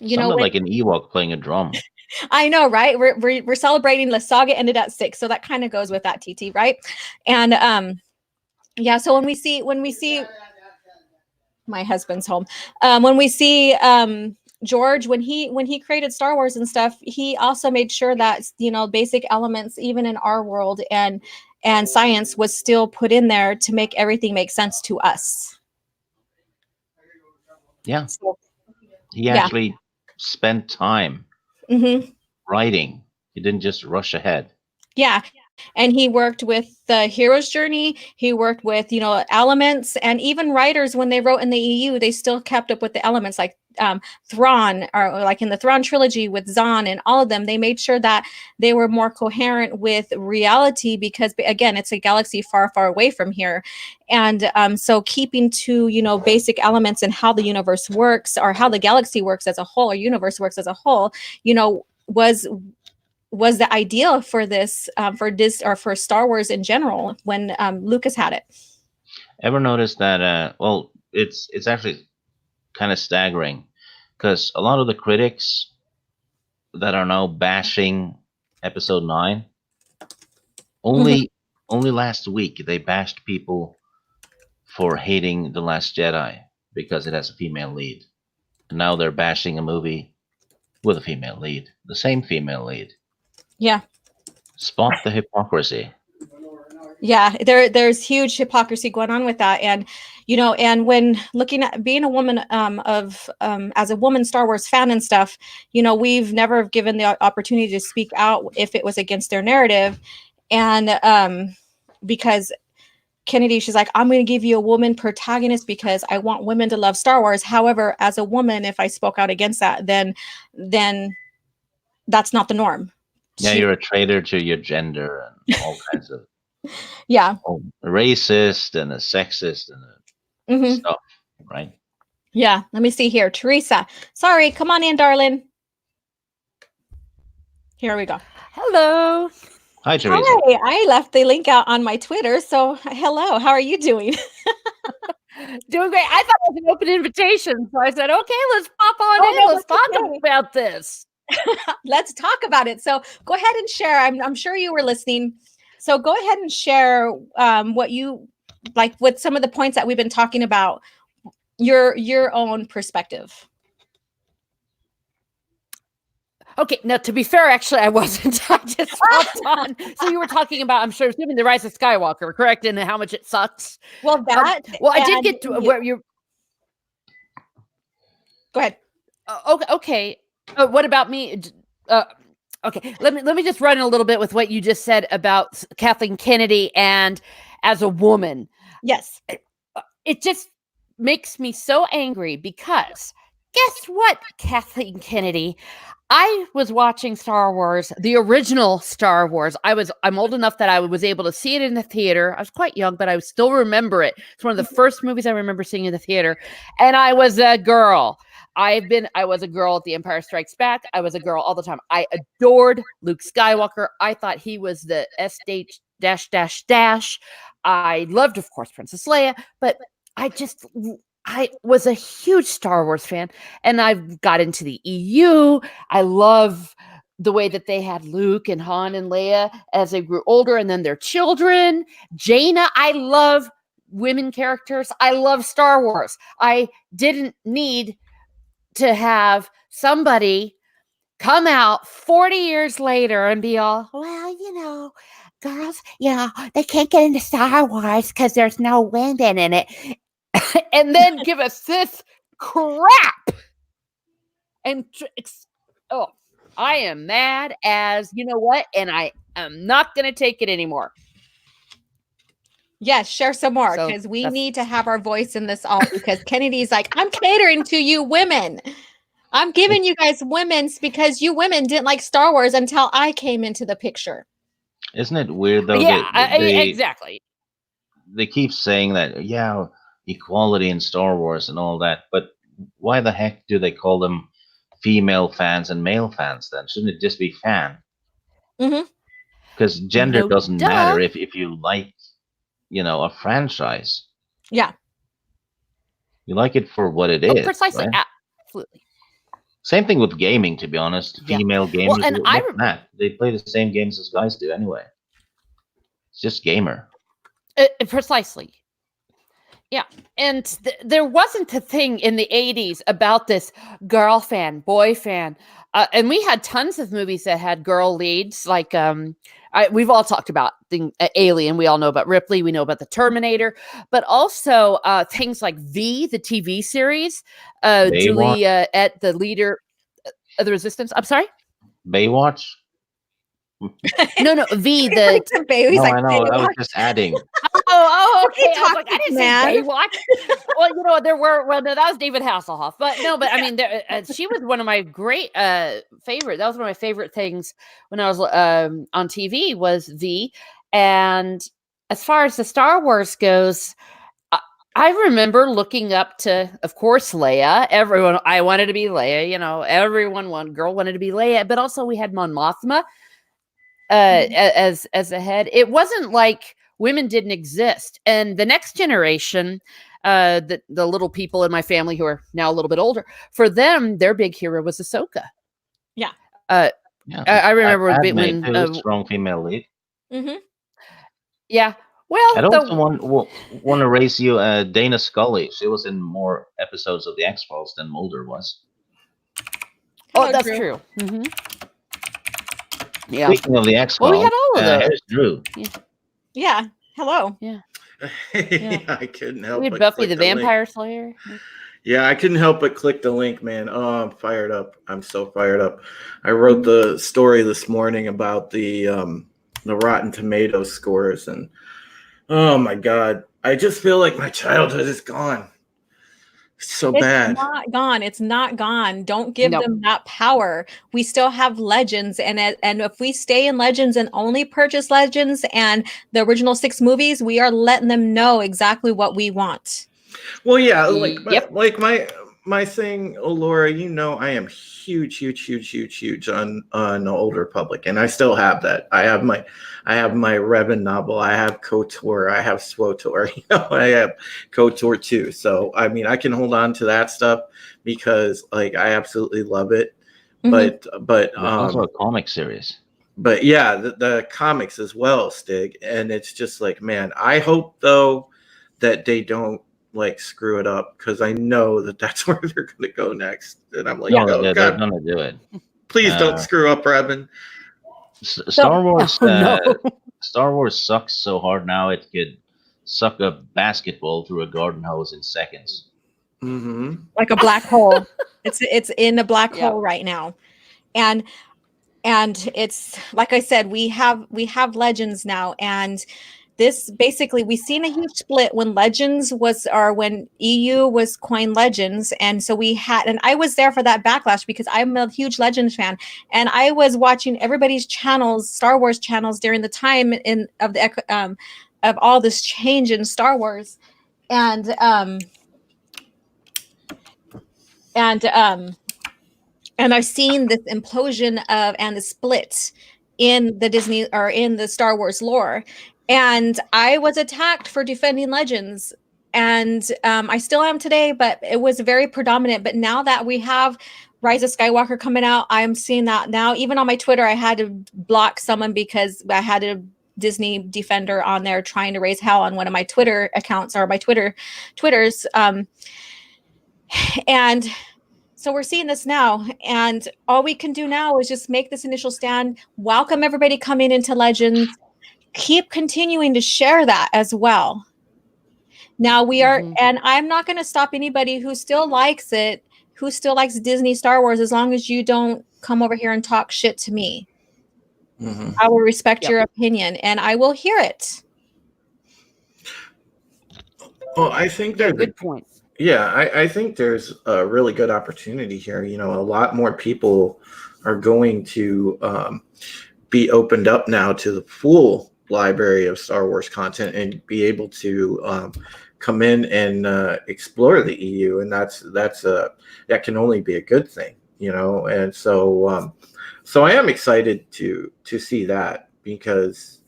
you know, like an Ewok playing a drum. I know, right? We're celebrating the saga ended at 6, so that kind of goes with that, TT, right? And yeah, so when we see my husband's home, when we see George, when he created Star Wars and stuff, he also made sure that, you know, basic elements, even in our world and science, was still put in there to make everything make sense to us. Yeah. So, he actually spent time writing. He didn't just rush ahead. Yeah. And he worked with the hero's journey. He worked with, you know, elements, and even writers, when they wrote in the EU, they still kept up with the elements, like Thrawn, or like in the Thrawn trilogy with Zahn and all of them. They made sure that they were more coherent with reality, because again, it's a galaxy far, far away from here. And so keeping to, you know, basic elements and how the universe works, or how the galaxy works as a whole, or universe works as a whole, you know, was the ideal for this, or for Star Wars in general, when Lucas had it. Ever notice that? Well, it's actually kind of staggering, because a lot of the critics that are now bashing Episode 9, only last week they bashed people for hating The Last Jedi because it has a female lead. And now they're bashing a movie with a female lead, the same female lead. Yeah. Spot the hypocrisy. Yeah, there's huge hypocrisy going on with that. And, you know, and when looking at being a woman, as a woman Star Wars fan and stuff, you know, we've never given the opportunity to speak out if it was against their narrative. And because Kennedy, she's like, I'm going to give you a woman protagonist because I want women to love Star Wars. However, as a woman, if I spoke out against that, then that's not the norm. Yeah, you're a traitor to your gender and all kinds of racist and a sexist and stuff, right? Yeah, let me see here. Teresa, sorry, come on in, darling. Here we go. Hello. Hi, Teresa. Hi, I left the link out on my Twitter, so hello, how are you doing? Doing great. I thought it was an open invitation, so I said, okay, let's pop on in. Let's talk about this. Let's talk about it. So go ahead and share. I'm sure you were listening. So go ahead and share what you like with some of the points that we've been talking about, your own perspective. Okay, now to be fair, actually, I wasn't. I just hopped on. So you were talking about, I'm sure, assuming the Rise of Skywalker, correct? And how much it sucks. Well, that. Well, I did get to where you're. Go ahead. Okay. What about me? Okay, let me just run a little bit with what you just said about Kathleen Kennedy and as a woman. Yes. It just makes me so angry because guess what, Kathleen Kennedy? I was watching Star Wars, the original Star Wars. I'm old enough that I was able to see it in the theater. I was quite young, but I still remember it. It's one of the first movies I remember seeing in the theater. And I was a girl. I was a girl at The Empire Strikes Back. I was a girl all the time. I adored Luke Skywalker. I thought he was the SH dash dash dash. I loved, of course, Princess Leia, but I was a huge Star Wars fan, and I got into the EU. I love the way that they had Luke and Han and Leia as they grew older, and then their children. Jaina, I love women characters. I love Star Wars. I didn't need to have somebody come out 40 years later and be all, well, girls, they can't get into Star Wars because there's no women in it. And then give us this crap. And I am mad as you know what, and I am not going to take it anymore. Yes, share some more So because we need to have our voice in this all because Kennedy's like, I'm catering to you women. I'm giving you guys women's because you women didn't like Star Wars until I came into the picture. Isn't it weird though? Yeah, exactly. They keep saying that, equality in Star Wars and all that, but why the heck do they call them female fans and male fans then? Shouldn't it just be fan? Because gender doesn't matter if you like, a franchise. Yeah. You like it for what it is. Precisely. Right? Absolutely. Same thing with gaming, to be honest. Yeah. Female gamers, Well, and they play the same games as guys do anyway. It's just gamer. Precisely. Yeah. And there wasn't a thing in the 80s about this girl fan, boy fan. And we had tons of movies that had girl leads. Like we've all talked about Alien. We all know about Ripley. We know about the Terminator. But also things like V, the TV series. Juliet, the leader of the Resistance. I'm sorry? Baywatch? No, V, the... No, I know. I was just adding. Okay. I was like, I didn't say Baywatch. Well, no, that was David Hasselhoff. But I mean, she was one of my great favorite. That was one of my favorite things when I was on TV was V. And as far as the Star Wars goes, I remember looking up to, of course, Leia. I wanted to be Leia. One girl wanted to be Leia. But also we had Mon Mothma as a head. It wasn't like women didn't exist. And the next generation, the little people in my family who are now a little bit older, for them, their big hero was Ahsoka. Yeah. I remember when strong female lead. Mm-hmm. Yeah. Well, I also want to raise you Dana Scully. She was in more episodes of the X-Files than Mulder was. Oh, that's true. Mm-hmm. Yeah. Speaking of the X-Files, we had all of those. Here's Drew. Yeah. Hello. Yeah. I couldn't help. We had but Buffy click the Vampire Slayer. Yeah, I couldn't help but click the link, man. Oh, I'm fired up. I'm so fired up. I wrote the story this morning about the Rotten Tomatoes scores, and oh my God, I just feel like my childhood is gone. It's so bad. It's not gone. It's not gone. Don't give them that power. We still have Legends, and if we stay in Legends and only purchase Legends and the original 6 movies, we are letting them know exactly what we want. Well, yeah, like my thing, Laura, I am huge on the Old Republic, and I still have that. I have my Revan novel. I have KOTOR. I have SWOTOR. I have KOTOR too. So I mean, I can hold on to that stuff because I absolutely love it. Mm-hmm. But also a comic series. But yeah, the comics as well, Stig, and it's just like, man, I hope though that they don't screw it up, because I know that's where they're going to go next, and I'm like, they're going to do it. Please don't screw up, Revan. Star Wars. Star Wars sucks so hard now it could suck a basketball through a garden hose in seconds. Mm-hmm. Like a black hole. It's in a black hole right now, and it's like I said, we have Legends now, and this basically, we've seen a huge split when Legends was, or when EU was coined Legends. And so we had, and I was there for that backlash because I'm a huge Legends fan. And I was watching everybody's channels, Star Wars channels, during the time of all this change in Star Wars. And I've seen this implosion of and the split in the Disney or in the Star Wars lore. And I was attacked for defending Legends. And I still am today, but it was very predominant. But now that we have Rise of Skywalker coming out, I'm seeing that now. Even on my Twitter, I had to block someone because I had a Disney defender on there trying to raise hell on one of my Twitter accounts or my Twitters. And so we're seeing this now, and all we can do now is just make this initial stand, welcome everybody coming into Legends, keep continuing to share that as well. Now we are, and I'm not going to stop anybody who still likes it, who still likes Disney Star Wars, as long as you don't come over here and talk shit to me. I will respect your opinion, and I will hear it. Well, I think there's a good point. Yeah, I think there's a really good opportunity here. You know, a lot more people are going to be opened up now to the full library of Star Wars content and be able to come in and explore the EU, and that can only be a good thing, you know. And so so I am excited to see that because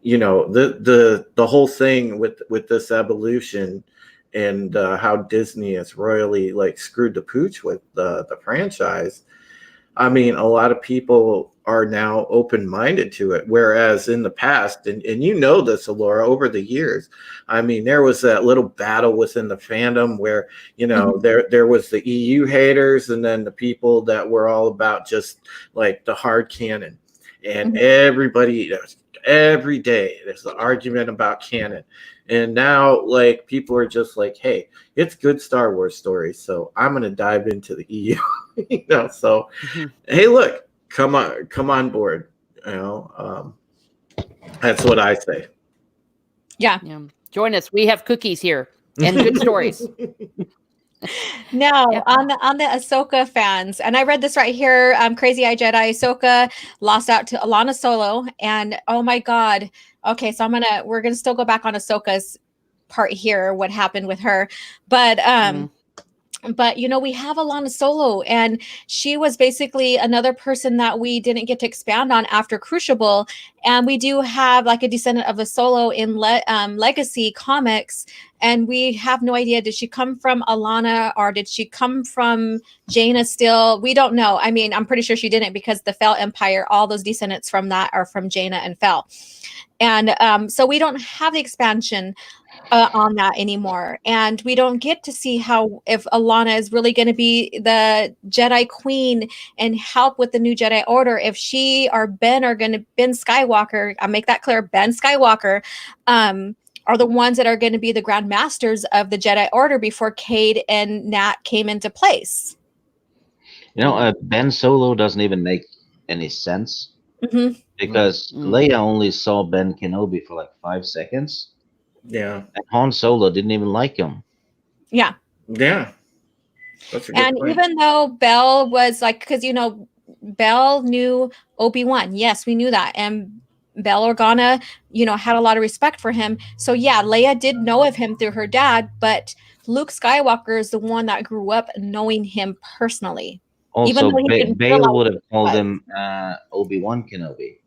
you know, the whole thing with this evolution and how Disney has royally like screwed the pooch with the franchise. I mean, a lot of people are now open-minded to it, whereas in the past, and you know this, Alora, over the years, I mean, there was that little battle within the fandom where, you know, there was the EU haters and then the people that were all about just like the hard canon, and everybody, every day there's an argument about canon. And now, like, people are just like, hey, it's good Star Wars stories, so I'm going to dive into the EU. You know, so, hey, look, come on board. You know, that's what I say. Yeah. Join us. We have cookies here and good stories. Now, on the Ahsoka fans, and I read this right here, Crazy Eye Jedi, Ahsoka lost out to Alana Solo, and oh my God. Okay, so we're gonna still go back on Ahsoka's part here, what happened with her, but you know, we have Alana Solo, and she was basically another person that we didn't get to expand on after Crucible, and we do have like a descendant of a Solo in Legacy comics, and we have no idea, did she come from Alana or did she come from Jaina still? We don't know. I mean, I'm pretty sure she didn't, because the Fel Empire, all those descendants from that are from Jaina and Fel. And so we don't have the expansion on that anymore, and we don't get to see if Alana is really going to be the Jedi Queen and help with the new Jedi Order. If she or Ben Skywalker, I'll make that clear, Ben Skywalker, are the ones that are going to be the Grand Masters of the Jedi Order before Cade and Nat came into place. You know, Ben Solo doesn't even make any sense because Leia only saw Ben Kenobi for like 5 seconds. Yeah. And Han Solo didn't even like him. Yeah. Yeah. That's a good point. Even though Belle was like, because, you know, Belle knew Obi-Wan. Yes, we knew that. And Belle Organa, you know, had a lot of respect for him. So yeah, Leia did know of him through her dad, but Luke Skywalker is the one that grew up knowing him personally. Also, Bale would have called him Obi-Wan Kenobi.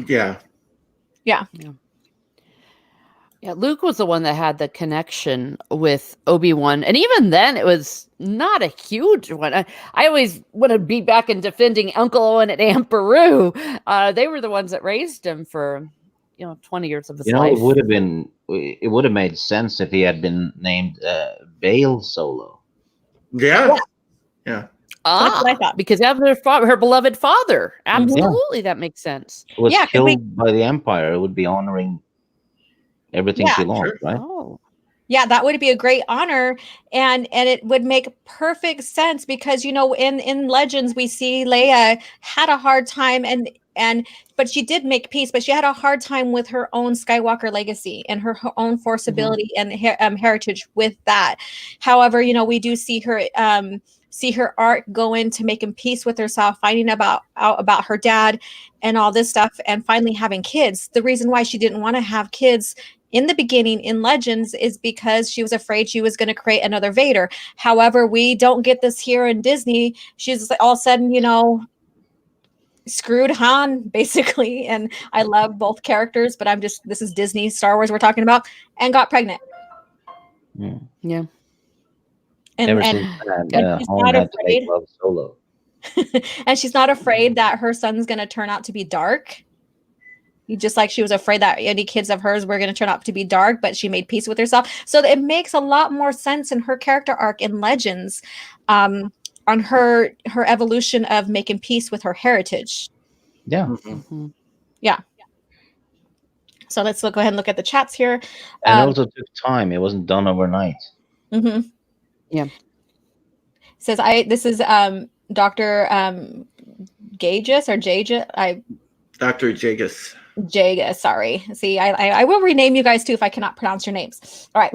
Yeah. Yeah, Luke was the one that had the connection with Obi-Wan. And even then, it was not a huge one. I always want to be back in defending Uncle Owen and Aunt Beru. They were the ones that raised him for, 20 years of his life. It would have made sense if he had been named Bale Solo. Yeah. That's what I thought. Because of her beloved father. Absolutely, that makes sense. Was killed by the Empire. It would be honoring everything she lost, right? Oh. Yeah, that would be a great honor, and it would make perfect sense because, in Legends we see Leia had a hard time, and but she did make peace, but she had a hard time with her own Skywalker legacy and her own Force ability and heritage with that. However, we do see her arc go into making peace with herself, finding out about her dad and all this stuff, and finally having kids. The reason why she didn't want to have kids in the beginning in Legends is because she was afraid she was going to create another Vader. However, we don't get this here in Disney. She's all of a sudden, screwed Han basically. And I love both characters, but this is Disney, Star Wars we're talking about, and got pregnant. Yeah. Ever And since that, and she's Home not had to make afraid. love solo. And she's not afraid that her son's going to turn out to be dark. Just like she was afraid that any kids of hers were going to turn out to be dark, but she made peace with herself. So it makes a lot more sense in her character arc in Legends, on her evolution of making peace with her heritage. Yeah. Yeah. So let's go ahead and look at the chats here. And it also took time. It wasn't done overnight. Yeah. Says this is Dr. Gages or Jagus. Dr. Jagus. Jagus, sorry. See, I will rename you guys too if I cannot pronounce your names. All right.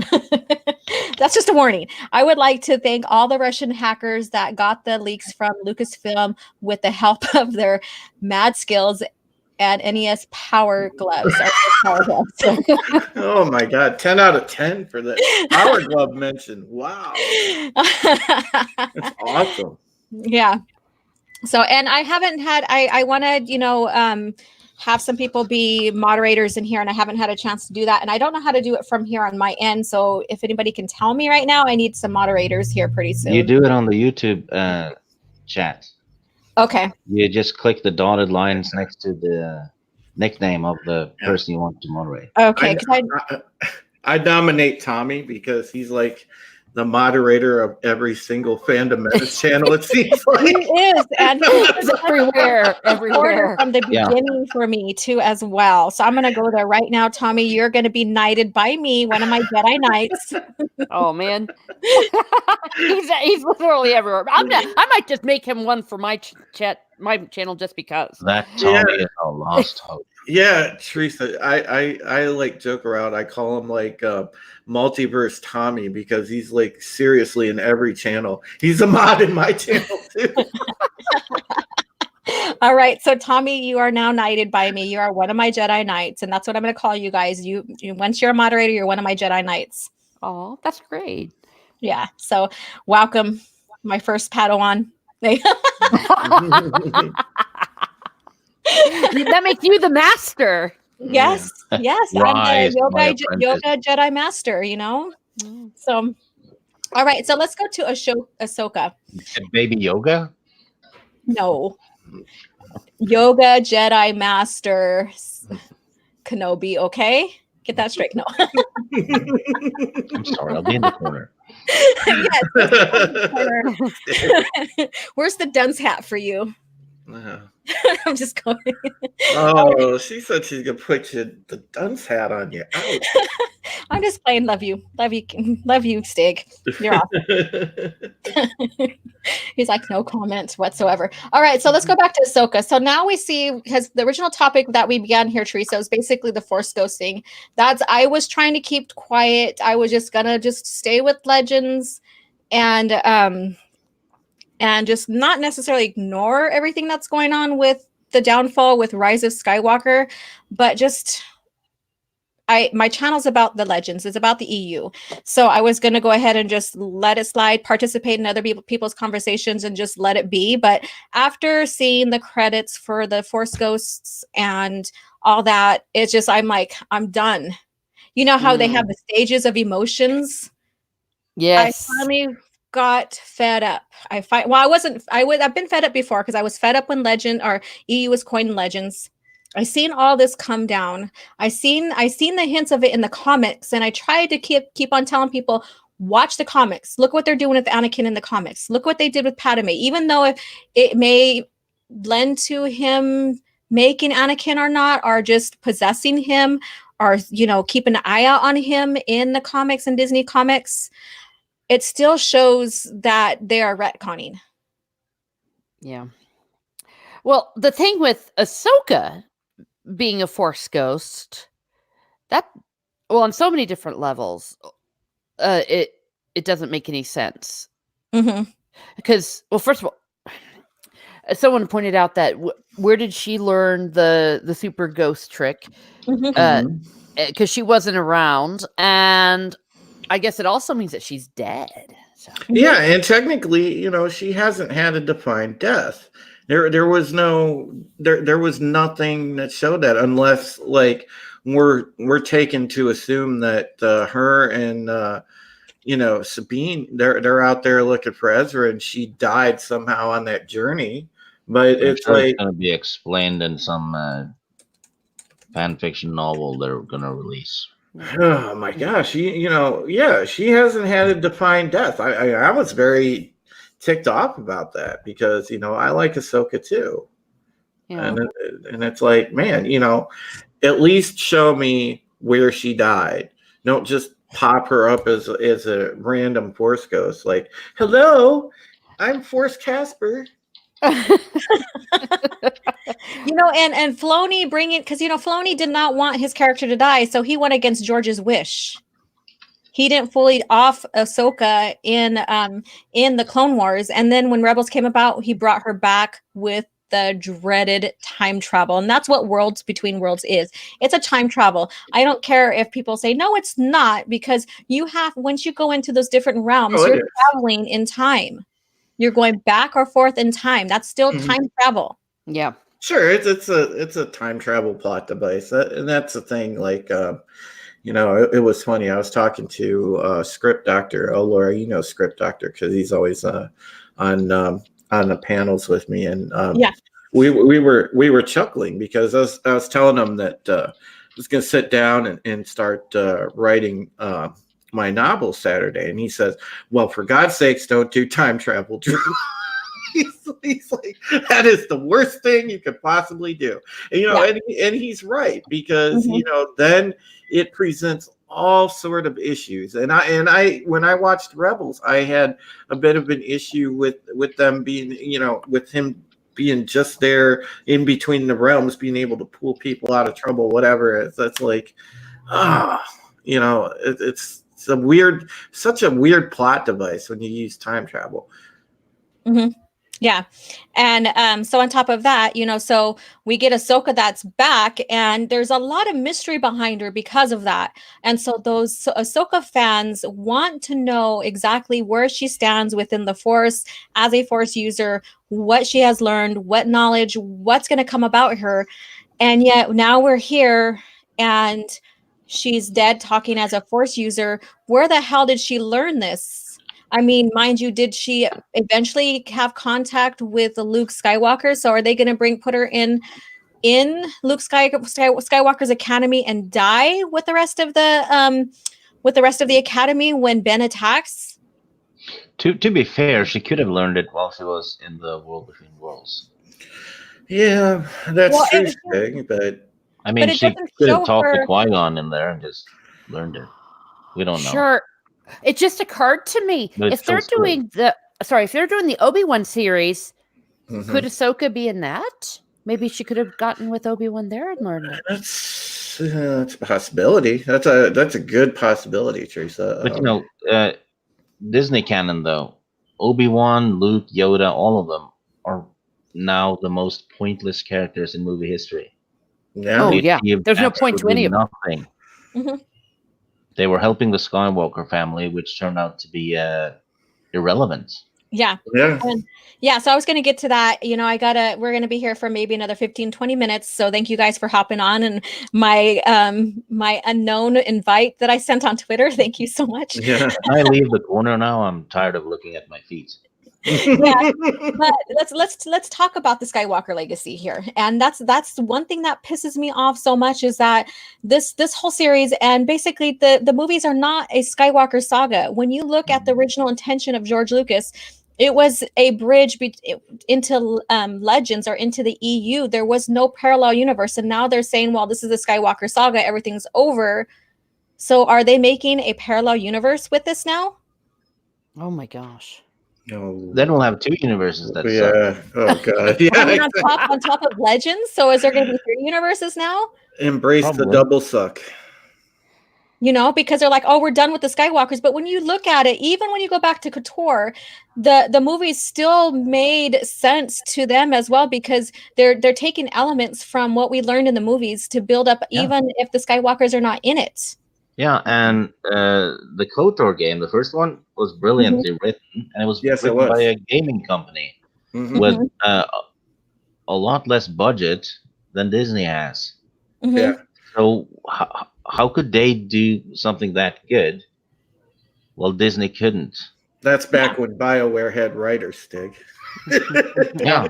That's just a warning. I would like to thank all the Russian hackers that got the leaks from Lucasfilm with the help of their mad skills and NES power gloves. Oh my God. 10 out of 10 for that power glove mention. Wow. That's awesome. Yeah. So, and I haven't had, I want to, have some people be moderators in here, and I haven't had a chance to do that. And I don't know how to do it from here on my end. So if anybody can tell me right now, I need some moderators here pretty soon. You do it on the YouTube chat. Okay. You just click the dotted lines next to the nickname of the person you want to moderate. Okay. I nominate Tommy because he's like the moderator of every single Fandom Menace channel, it seems like. He is, and he's everywhere from the beginning for me too as well. So I'm going to go there right now. Tommy, you're going to be knighted by me, one of my Jedi Knights. Oh man, he's literally everywhere. I might just make him one for my channel just because. That Tommy is a lost hope. Yeah, Teresa, I like joke around. I call him like multiverse Tommy because he's like seriously in every channel. He's a mod in my channel too. All right, so Tommy, you are now knighted by me. You are one of my Jedi Knights, and that's what I'm going to call you guys. You once you're a moderator, you're one of my Jedi Knights. Oh, that's great. Yeah. So welcome, my first Padawan. That makes you the master. Yes. I'm the yoga Jedi master, So, all right. So let's go to Ahsoka. Baby Yoga? No. Yoga Jedi master Kenobi, okay? Get that straight. No. I'm sorry, I'll be in the corner. Yes. Where's the dunce hat for you? I'm just going. Oh, she said she's gonna put the dunce hat on you. Ouch. I'm just playing. Love you, Stig. You're awesome. He's like, no comments whatsoever. All right, so let's go back to Ahsoka. So now we see, because the original topic that we began here, Teresa, was basically the Force ghosting. I was trying to keep quiet. I was just gonna stay with Legends, and just not necessarily ignore everything that's going on with the downfall with Rise of Skywalker, but just my channel's about the Legends. It's about the EU. So I was going to go ahead and just let it slide, participate in other people's conversations, and just let it be. But after seeing the credits for the Force Ghosts and all that, it's just, I'm like, I'm done. You know how they have the stages of emotions? Yes. I finally got fed up. I've been fed up before, because I was fed up when Legend or EU was coined Legends. I seen all this come down. I seen the hints of it in the comics, and I tried to keep on telling people, watch the comics. Look what they're doing with Anakin in the comics. Look what they did with Padme. Even though it may lend to him making Anakin or not, or just possessing him, or keeping an eye out on him in the comics and Disney comics, it still shows that they are retconning. Yeah. Well, the thing with Ahsoka being a Force ghost, on so many different levels, it doesn't make any sense. Because, well, first of all, someone pointed out that where did she learn the super ghost trick? Because she wasn't around, and I guess it also means that she's dead. So. Yeah, and technically, she hasn't had a defined death. There was nothing that showed that, unless like we're taken to assume that her and Sabine, they're out there looking for Ezra, and she died somehow on that journey. But it's sure like it's going to be explained in some fan fiction novel they're going to release. Oh my gosh, she hasn't had a defined death. I was very ticked off about that because I like Ahsoka too, and it's like, man, at least show me where she died. Don't just pop her up as a random Force ghost. Like, hello, I'm Force Casper. And Filoni because Filoni did not want his character to die, so he went against George's wish. He didn't fully off Ahsoka in the Clone Wars, and then when Rebels came about, he brought her back with the dreaded time travel, and that's what Worlds Between Worlds is. It's a time travel. I don't care if people say no, it's not, because once you go into those different realms, you're traveling in time. You're going back or forth in time. That's still time travel. Yeah. Sure, it's a time travel plot device, and that's the thing. Like, it was funny. I was talking to Script Doctor. Oh, Laura, Script Doctor because he's always on the panels with me, and we were chuckling because I was telling him that I was going to sit down and start writing my novel Saturday, and he says, "Well, for God's sakes, don't do time travel, Drew." He's like, that is the worst thing you could possibly do. And, and he's right, because then it presents all sort of issues. And I when I watched Rebels, I had a bit of an issue with them being, with him being just there in between the realms, being able to pull people out of trouble, whatever. That's like, it's such a weird plot device when you use time travel. Yeah. And so on top of that, so we get Ahsoka that's back, and there's a lot of mystery behind her because of that. And so those Ahsoka fans want to know exactly where she stands within the Force as a Force user, what she has learned, what knowledge, what's going to come about her. And yet now we're here and she's dead, talking as a Force user. Where the hell did she learn this? I mean, mind you, did she eventually have contact with Luke Skywalker? So are they going to put her in Luke Skywalker's academy and die with the rest of the academy when Ben attacks? To be fair, she could have learned it while she was in the World Between Worlds. Yeah, that's true, but I mean, she could have talked to Qui-Gon in there and just learned it. We don't know. Sure. It just occurred to me, if they're doing the Obi-Wan series, could Ahsoka be in that? Maybe she could have gotten with Obi-Wan there and learned it. That's a possibility. That's a good possibility, Teresa. But Disney canon though, Obi-Wan, Luke, Yoda, all of them are now the most pointless characters in movie history. Yeah. Oh yeah, there's no point to any of them. Nothing. They were helping the Skywalker family, which turned out to be irrelevant. Yeah. So I was going to get to that. We're going to be here for maybe another 15-20 minutes. So thank you guys for hopping on, and my unknown invite that I sent on Twitter. Thank you so much. Yeah. I leave the corner now. I'm tired of looking at my feet. Yeah, but let's talk about the Skywalker legacy here, and that's one thing that pisses me off so much, is that this whole series and basically the movies are not a Skywalker saga. When you look at the original intention of George Lucas, it was a bridge into Legends or into the EU. There was no parallel universe, and now they're saying, well, this is the Skywalker saga, everything's over. So are they making a parallel universe with this now? Oh my gosh. No. Then we'll have 2 universes that suck. Yeah. Oh god. I mean, Yeah. on top of Legends. So is there going to be 3 universes now? Embrace the Probably. double suck. You know, because they're like, oh, we're done with the Skywalkers. But when you look at it, even when you go back to KOTOR, the movies still made sense to them as well, because they're taking elements from what we learned in the movies to build up, Yeah. even if the Skywalkers are not in it. Yeah, and the KOTOR game, the first one, was brilliantly written, and it was Yes, it written by was. a gaming company Mhm. with a lot less budget than Disney has. Mhm. Yeah. So how could they do something that good? Well, Disney couldn't. That's back when BioWare had writers, Stig. Yeah.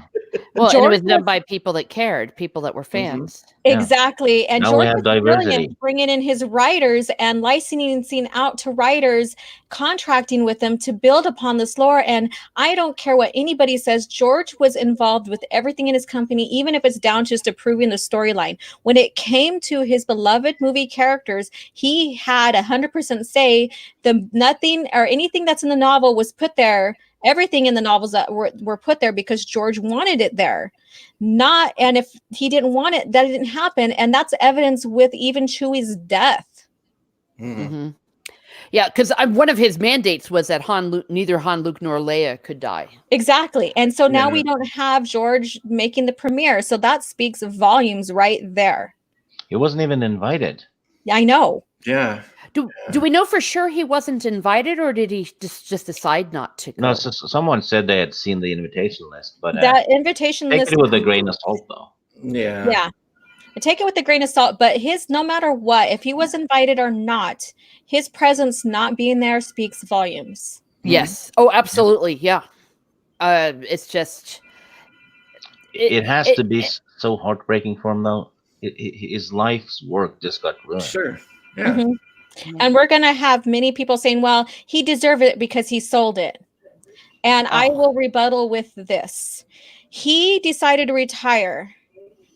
Well, and it George was done by people that cared, people that were fans. Yeah. Exactly. And Now we George have was diversity. brilliant bringing in his writers and licensing out to writers, contracting with them to build upon this lore. And I don't care what anybody says, George was involved with everything in his company, even if it's down just approving the storyline. When it came to his beloved movie characters, he had 100% say. Nothing or anything that's in the novel was put there. Everything in the novels that were put there because George wanted it there. Not, and if he didn't want it, that didn't happen. And that's evidence with even Chewie's death. Mhm. Yeah, because one of his mandates was that neither Han, Luke, nor Leia could die. Exactly. And so now Yeah. we don't have George making the premiere. So that speaks volumes right there. He wasn't even invited. Yeah, I know. Yeah. Do we know for sure he wasn't invited, or did he just decide not to go? No, someone said they had seen the invitation list, but That invitation take list. it with a grain of salt, though. Yeah. Yeah. Take it with a grain of salt, but no matter what, if he was invited or not, his presence not being there speaks volumes. Yes. Oh, absolutely. Yeah. It's just. It has to be so heartbreaking for him, though. His life's work just got ruined. Sure. Yeah. Mhm. And we're going to have many people saying, well, he deserved it because he sold it. And I will rebuttal with this. He decided to retire.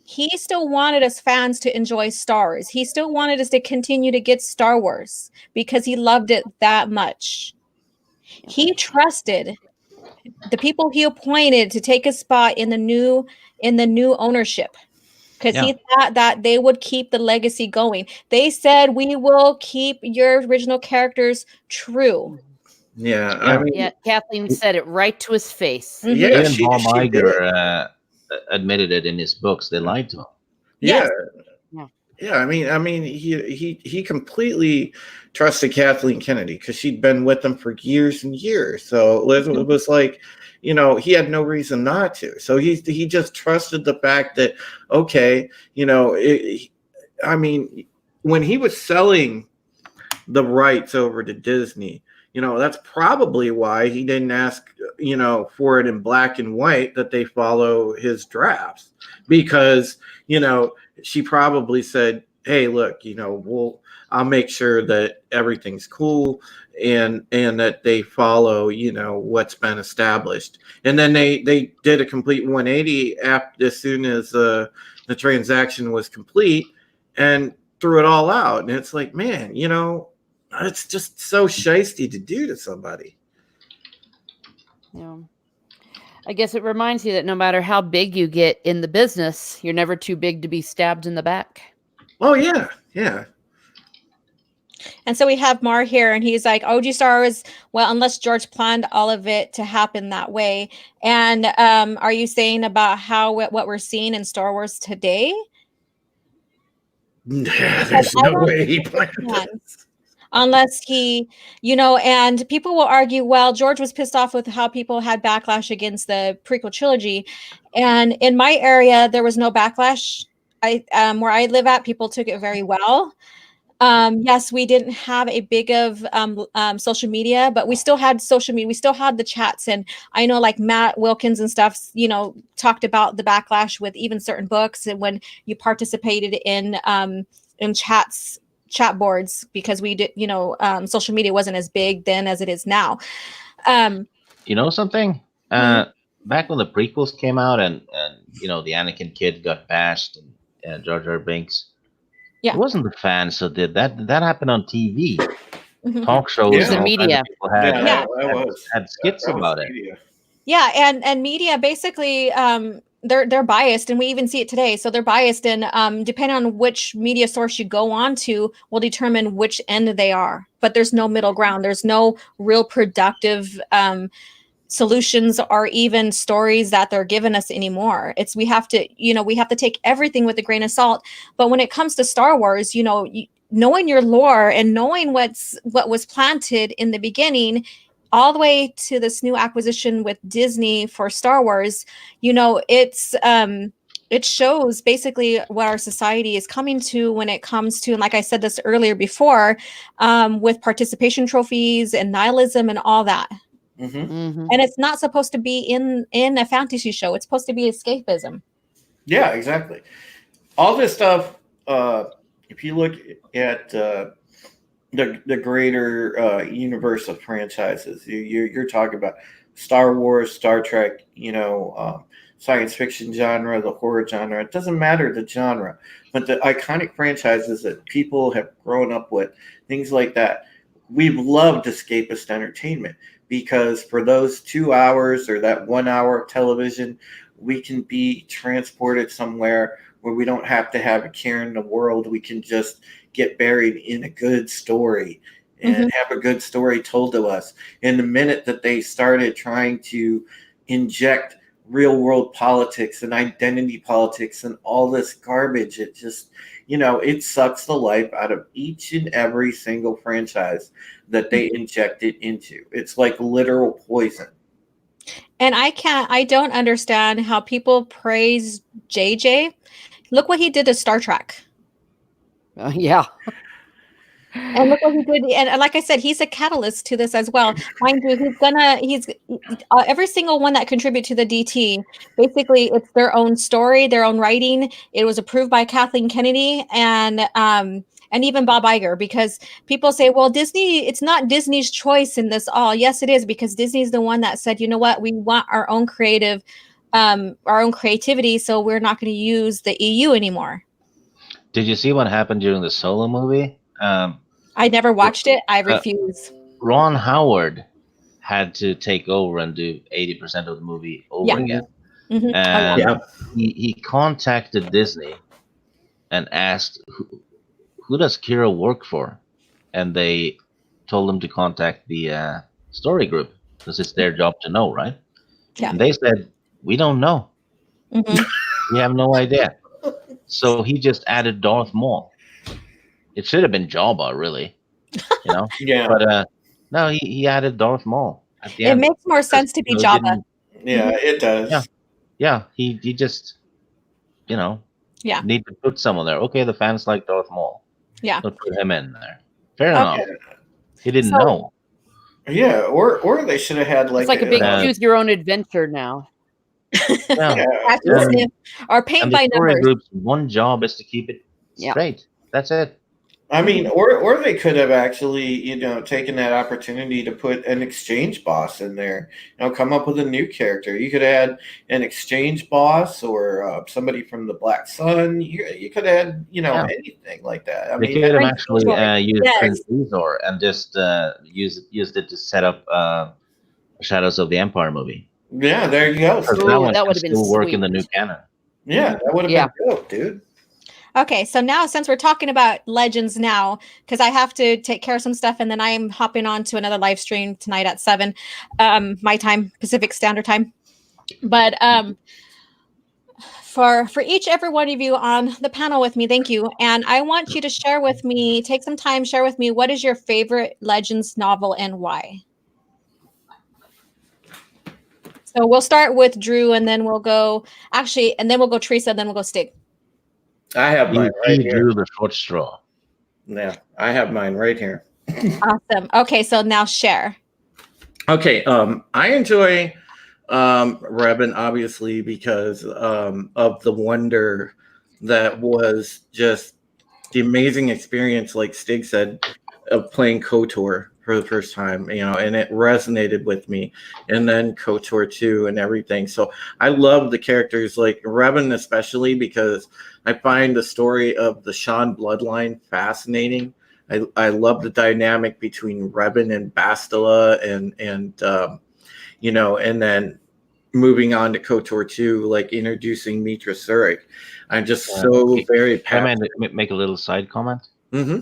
He still wanted us fans to enjoy Star Wars. He still wanted us to continue to get Star Wars because he loved it that much. He trusted the people he appointed to take a spot in the new ownership, because he thought that they would keep the legacy going. They said, we will keep your original characters true. Yeah. I mean, Kathleen said it right to his face. yeah, Even she Bob did. Iger admitted it in his books. They lied to him. Yeah. Yeah. Yeah, I mean, he completely trusted Kathleen Kennedy because she'd been with him for years and years. So it was like, he had no reason not to. So he just trusted the fact that, okay, I mean, when he was selling the rights over to Disney, that's probably why he didn't ask, for it in black and white, that they follow his drafts, because, she probably said, hey, look, I'll make sure that everything's cool and that they follow, what's been established. And then they did a complete 180 as soon as the transaction was complete, and threw it all out. And it's like, man, it's just so shisty to do to somebody. Yeah. I guess it reminds you that no matter how big you get in the business, you're never too big to be stabbed in the back. Oh, yeah. Yeah. And so we have Mar here, and he's like, OG Star Wars, well, unless George planned all of it to happen that way. And are you saying about what we're seeing in Star Wars today? Yeah, there's no way he planned this. Unless he, and people will argue, well, George was pissed off with how people had backlash against the prequel trilogy. And in my area, there was no backlash. Where I live at, people took it very well. Yes, we didn't have a big of social media, but we still had social media. We still had the chats. And I know like Matt Wilkins and stuff, talked about the backlash with even certain books, and when you participated in chat boards, because we did, social media wasn't as big then as it is now. You know something? Back when the prequels came out and the Anakin kid got bashed and Jar Jar Binks, it wasn't the fans who did that. That happened on TV. talk shows. Yeah. and all kinds of media. people had, Yeah, that was had skits that was about it. media. Yeah, and media basically they're biased, and we even see it today. So they're biased, and depending on which media source you go on to will determine which end they are. But there's no middle ground. There's no real productive solutions or even stories that they're giving us anymore. It's we have to take everything with a grain of salt. But when it comes to Star Wars, knowing your lore and knowing what was planted in the beginning, all the way to this new acquisition with Disney for Star Wars, it shows basically what our society is coming to when it comes to, and like I said this earlier before, with participation trophies and nihilism and all that. Mm-hmm. And it's not supposed to be in a fantasy show. It's supposed to be escapism. Yeah, exactly. All this stuff. If you look at the greater universe of franchises, you're talking about Star Wars, Star Trek. Science fiction genre, the horror genre. It doesn't matter the genre, but the iconic franchises that people have grown up with, things like that. We've loved escapist entertainment because for those 2 hours or that 1 hour of television, we can be transported somewhere where we don't have to have a care in the world. We can just get buried in a good story and have a good story told to us. And the minute that they started trying to inject real world politics and identity politics and all this garbage, it just, it sucks the life out of each and every single franchise that they inject it into. It's like literal poison. And I don't understand how people praise JJ. Look what he did to Star Trek. Yeah. And look what he did. And like I said, he's a catalyst to this as well. Mind you, he's every single one that contribute to the DT. Basically, it's their own story, their own writing. It was approved by Kathleen Kennedy and even Bob Iger, because people say, well, Disney, it's not Disney's choice in this all. Yes, it is, because Disney's the one that said, you know what, we want our own creativity, so we're not going to use the EU anymore. Did you see what happened during the Solo movie? I never watched it. I refuse. Ron Howard had to take over and do 80% of the movie over again. Mm-hmm. And he contacted Disney and asked, who does Kira work for? And they told him to contact the story group, because it's their job to know, right? Yeah. And they said, we don't know. Mm-hmm. We have no idea. So he just added Darth Maul. It should have been Jabba, really. Yeah. But no, he added Darth Maul at the It end. makes more sense to be Jabba. Yeah, it does. Yeah, he just, need to put someone there. Okay, the fans like Darth Maul. Yeah. Let's put him in there. Fair enough. He didn't So- know. Yeah, or they should have had It's like a big choose your own adventure now. Yeah. Or paint And by the story numbers. group's one job is to keep it straight. That's it. I mean, or they could have actually, taken that opportunity to put an exchange boss in there. Come up with a new character. You could add an exchange boss or somebody from the Black Sun. You could add, anything like that. They could have actually used Prince Azor and just used it to set up Shadows of the Empire movie. Yeah, there you go. That would have been still work sweet. in the new canon. Yeah, that would have been dope, dude. Okay, so now since we're talking about Legends now, because I have to take care of some stuff, and then I am hopping on to another live stream tonight at 7, my time, Pacific Standard Time. But for every one of you on the panel with me, thank you. And I want you to share with me, take some time, share with me, what is your favorite Legends novel and why? So we'll start with Drew, and then we'll go Teresa, and then we'll go Stig. I have mine right here. Drew the short straw. Yeah, I have mine right here. Awesome. Okay, so now share. Okay, I enjoy Revan obviously because of the wonder that was just the amazing experience, like Stig said, of playing KOTOR for the first time, and it resonated with me. And then KOTOR 2 and everything. So I love the characters, like Revan especially, because I find the story of the Shan bloodline fascinating. I love the dynamic between Revan and Bastila, and and then moving on to KOTOR 2, like introducing Mitra Surik. I'm just so very passionate. Can I make a little side comment? Mm-hmm.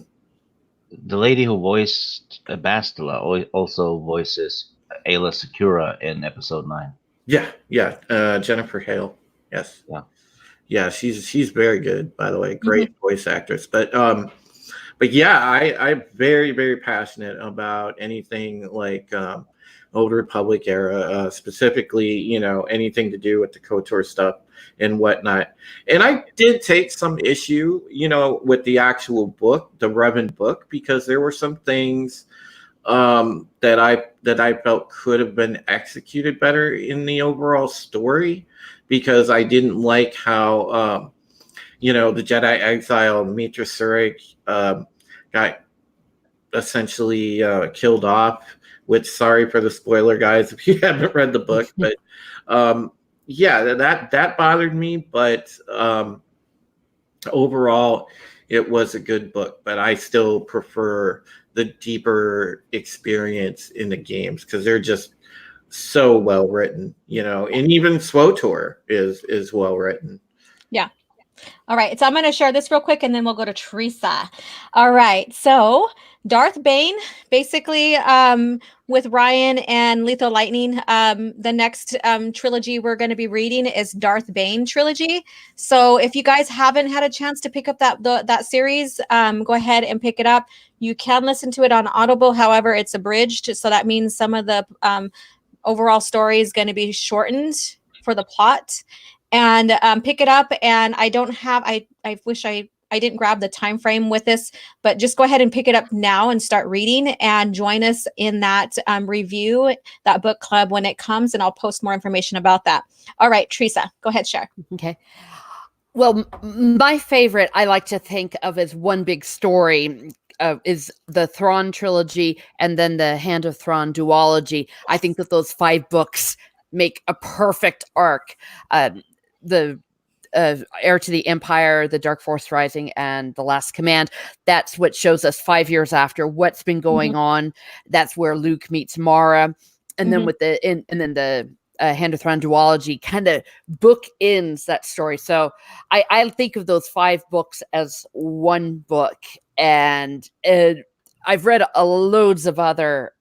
The lady who voiced Bastila also voices Ayla Secura in episode 9. Yeah. Jennifer Hale. Yes. Yeah, she's very good, by the way. Great voice actress. But yeah, I'm very, very passionate about anything like Old Republic era, specifically, anything to do with the KOTOR stuff and whatnot. And I did take some issue, with the actual book, the Revan book, because there were some things that I felt could have been executed better in the overall story, because I didn't like how the Jedi exile Mitra Surik got essentially killed off. Which, sorry for the spoiler, guys, if you haven't read the book, but yeah, that bothered me. But overall, it was a good book. But I still prefer the deeper experience in the games, because they're just so well written, and even SWOTOR is well written. Yeah. All right. So I'm going to share this real quick and then we'll go to Teresa. All right. So Darth Bane, basically, with Ryan and Lethal Lightning, the next trilogy we're going to be reading is Darth Bane trilogy. So if you guys haven't had a chance to pick up that series, go ahead and pick it up. You can listen to it on Audible. However, it's abridged. So that means some of the overall story is going to be shortened for the plot. And pick it up. And I don't have, I wish I didn't grab the time frame with this, but just go ahead and pick it up now and start reading and join us in that review, that book club when it comes, and I'll post more information about that. All right, Teresa, go ahead, share. Okay. Well, my favorite I like to think of as one big story is the Thrawn trilogy and then the Hand of Thrawn duology. I think that those 5 books make a perfect arc. The Heir to the Empire, The Dark Force Rising, and The Last Command. That's what shows us 5 years after what's been going on. That's where Luke meets Mara, and then with the Hand of Thrawn duology kind of bookends that story. So I think of those 5 books as one book, and I've read loads of other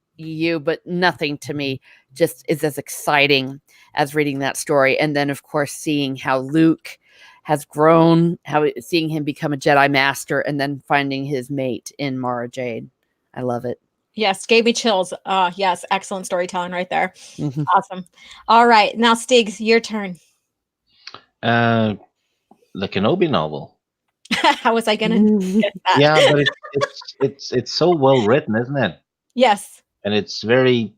but nothing to me just is as exciting as reading that story. And then, of course, seeing how Luke has grown, seeing him become a Jedi Master, and then finding his mate in Mara Jade. I love it. Yes, gave me chills. Yes, excellent storytelling right there. Awesome. All right, now Stiggs, your turn. The Kenobi novel. How was I gonna get that? Yeah, but it's so well written, isn't it? Yes. And it's very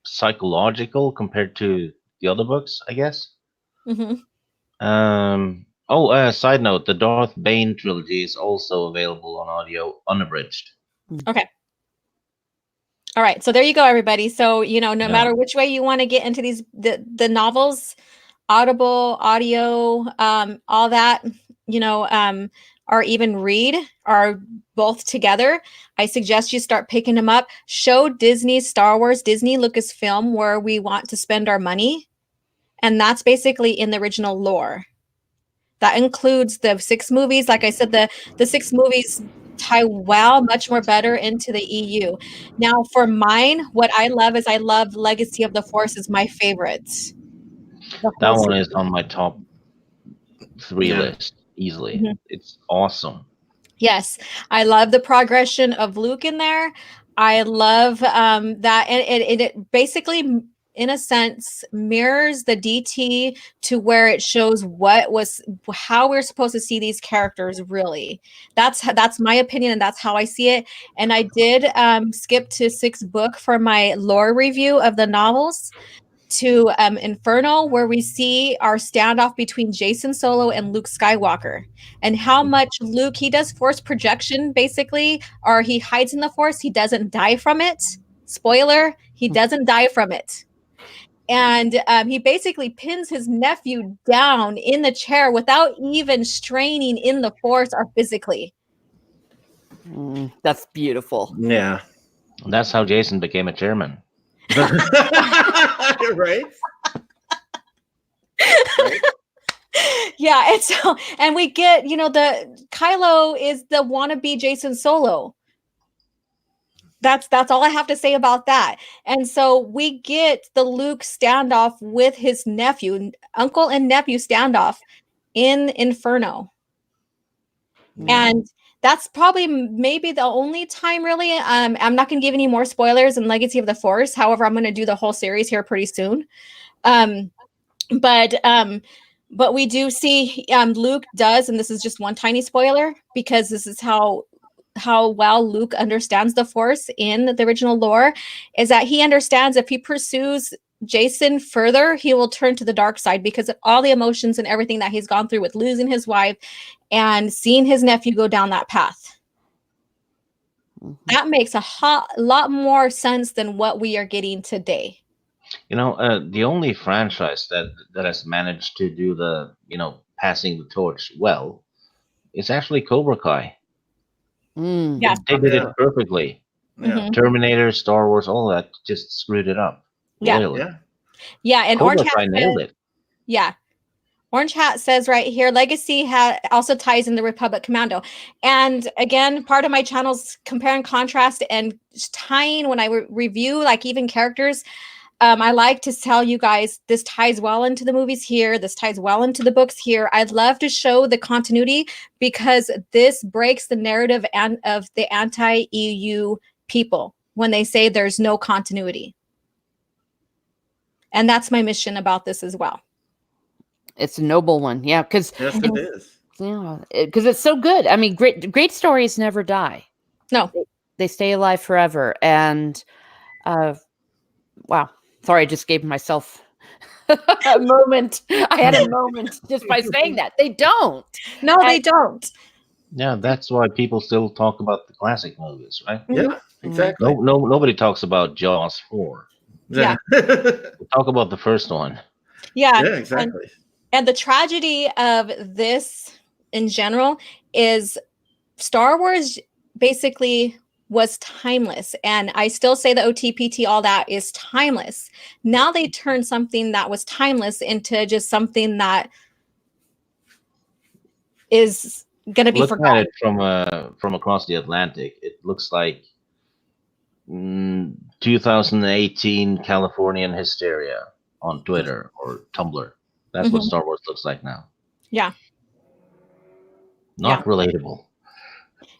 psychological compared to the other books, I guess. Side note, the Darth Bane trilogy is also available on audio unabridged. Okay. All right, so there you go, everybody. So no matter which way you want to get into these the novels, Audible, audio, all that, or even read, are both together. I suggest you start picking them up. Show Disney, Star Wars, Disney, Lucasfilm where we want to spend our money. And that's basically in the original lore. That includes the 6 movies. Like I said, the 6 movies tie much more better into the EU. Now, for mine, what I love is I love Legacy of the Force is my favorite. That one is on my top 3 list easily. It's awesome. Yes, I love the progression of Luke in there. I love that, and it basically, in a sense, mirrors the DT to where it shows how we're supposed to see these characters. Really, that's my opinion, and that's how I see it. And I did skip to 6th book for my lore review of the novels, to Inferno, where we see our standoff between Jason Solo and Luke Skywalker, and how much Luke, he does force projection basically, or he hides in the Force. He doesn't die from it. Spoiler, he doesn't die from it. And he basically pins his nephew down in the chair without even straining in the Force or physically. That's beautiful. Yeah. That's how Jason became a chairman. Right? Right? Yeah, and so and we get, the Kylo is the wannabe Jason Solo. That's all I have to say about that. And so we get the Luke standoff with his nephew, uncle and nephew standoff in Inferno. And that's probably maybe the only time, really. I'm not going to give any more spoilers in Legacy of the Force. However, I'm going to do the whole series here pretty soon. But we do see Luke does, and this is just one tiny spoiler because this is how well Luke understands the Force in the original lore, is that he understands if he pursues Jason further, he will turn to the dark side because of all the emotions and everything that he's gone through with losing his wife and seeing his nephew go down that path. That makes a lot more sense than what we are getting today. The only franchise that has managed to do the passing the torch well is actually Cobra Kai. Yes. They did it perfectly. Yeah. Terminator, Star Wars, all that just screwed it up. Yeah. Royally. Yeah. And Cobra Orange Kai Hat nailed it. Yeah. Orange Hat says right here, Legacy also ties in the Republic Commando. And again, part of my channel's compare and contrast and tying when I review, like even characters. I like to tell you guys, this ties well into the movies here. This ties well into the books here. I'd love to show the continuity because this breaks the narrative of the anti-EU people when they say there's no continuity. And that's my mission about this as well. It's a noble one. Yeah, because Yes, it is. Yeah, because it's so good. I mean, great stories never die. No, they stay alive forever. And wow, sorry, I just gave myself a moment. I had a moment just by saying that. They don't. No, they don't. Yeah, that's why people still talk about the classic movies, right? Yeah, exactly. Nobody talks about Jaws 4. Yeah. We talk about the first one. Yeah, exactly. And the tragedy of this in general is Star Wars basically was timeless. And I still say the OTPT, all that is timeless. Now they turn something that was timeless into just something that is going to be Looking forgotten. at it from across the Atlantic, it looks like 2018 Californian hysteria on Twitter or Tumblr. That's what Star Wars looks like now. Yeah. Not relatable.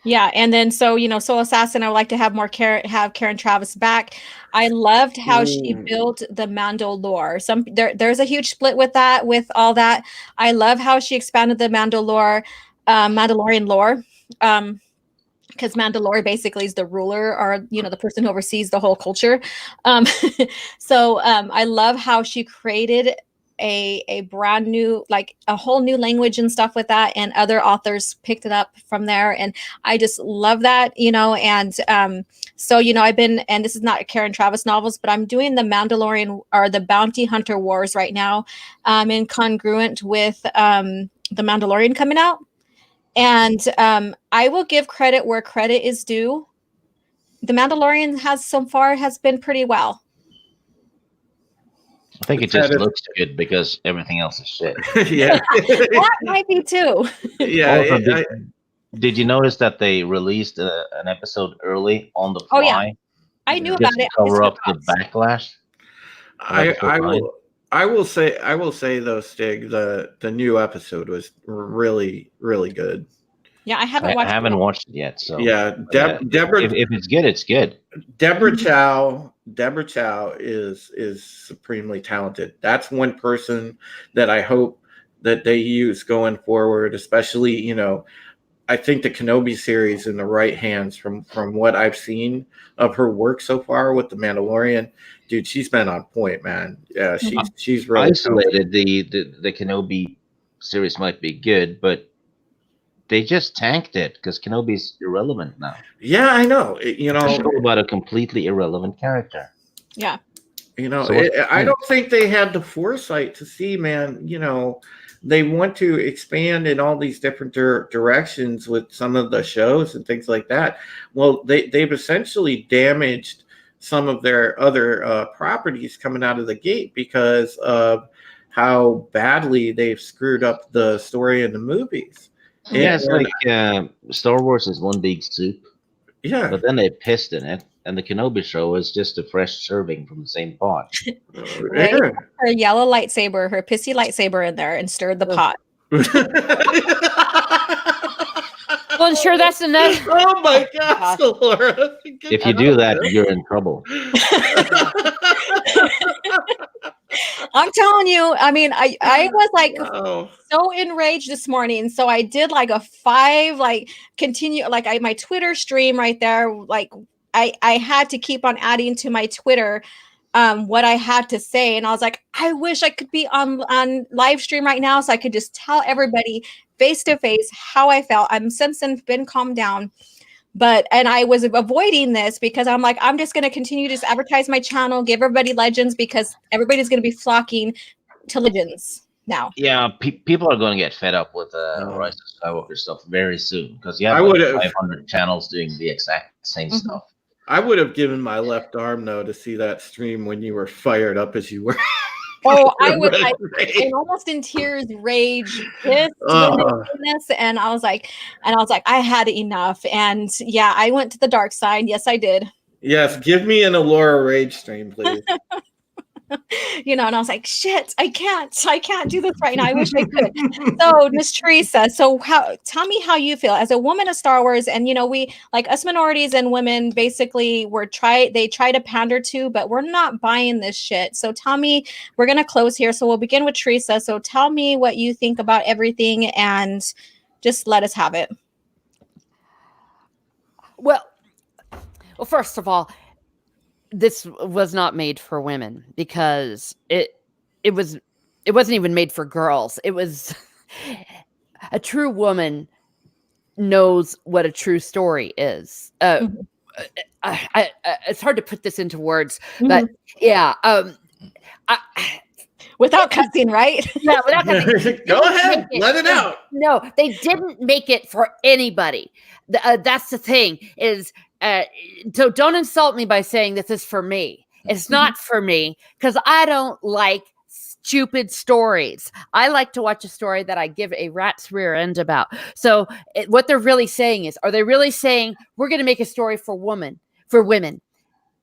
Yeah, and then so Soul Assassin, I would like to have more Karen Traviss back. I loved how she built the Mando lore. There's a huge split with all that. I love how she expanded the Mando lore, Mandalorian lore. Because Mandalore basically is the ruler or the person who oversees the whole culture. So I love how she created a brand new, like a whole new language and stuff with that, and other authors picked it up from there, and I just love that. And so I've been, and this is not Karen Traviss novels, but I'm doing the Mandalorian or the Bounty Hunter Wars right now, incongruent with the Mandalorian coming out. And I will give credit where credit is due. The Mandalorian has been pretty well. I think it just looks good because everything else is shit. Yeah. That might be too. Yeah. Also, did you notice that they released an episode early on the fly? Oh, yeah. I knew about it. To cover up the backlash. I will say though, Stig, the new episode was really, really good. Yeah, I haven't watched it yet. So yeah, Deborah. If it's good, it's good. Deborah Chow is supremely talented. That's one person that I hope that they use going forward, especially, I think the Kenobi series in the right hands from what I've seen of her work so far with the Mandalorian. Dude, she's been on point, man. Yeah, she's really isolated. The Kenobi series might be good, but they just tanked it because Kenobi's irrelevant now. Yeah, I know. It's a show about a completely irrelevant character. Yeah. You know, So I don't think they had the foresight to see, man. You know, they want to expand in all these different directions with some of the shows and things like that. Well, they've essentially damaged some of their other properties coming out of the gate because of how badly they've screwed up the story in the movies. yeah, it's like Star Wars is one big soup, Yeah, but then they pissed in it, and the Kenobi show is just a fresh serving from the same pot. Right? yeah. Her yellow lightsaber, her pissy lightsaber in there and stirred the pot. Well, and sure, that's enough. Oh my gosh. gosh, Laura. If you do that, you're in trouble. I'm telling you, I mean, I was like Wow. so enraged this morning. So I did like a 5, like continue, like my Twitter stream right there. Like I had to keep on adding to my Twitter what I had to say. And I was like, I wish I could be on live stream right now so I could just tell everybody face to face how I felt. I'm since then been calmed down. And I was avoiding this because I'm like, I'm just going to continue to advertise my channel, give everybody Legends because everybody's going to be flocking to Legends now. Yeah, people are going to get fed up with No. Rise of Skywalker stuff very soon because you have I like would've- 500 channels doing the exact same Mhm. stuff. I would have given my left arm though to see that stream when you were fired up as you were. Oh, I was like in almost in tears, rage, pissed when they Oh. did this, and I was like, I had enough, and yeah, I went to the dark side. Yes, I did. Yes, give me an Allura rage stream, please. And I was like, shit, I can't do this right now. I wish I could. So, Miss Teresa, tell me how you feel as a woman of Star Wars, and we like us minorities and women basically they try to pander to, but we're not buying this shit. So tell me, we're gonna close here. So we'll begin with Teresa. So tell me what you think about everything and just let us have it. Well, first of all, this was not made for women because it wasn't even made for girls. It was a true woman knows what a true story is. It's hard to put this into words, but yeah, without cussing, right? Yeah, without cussing. Go ahead, let it out. No, they didn't make it for anybody. That's the thing is. So don't insult me by saying this is for me. It's not for me because I don't like stupid stories. I like to watch a story that I give a rat's rear end about. So what they're really saying is, are they really saying we're going to make a story for women?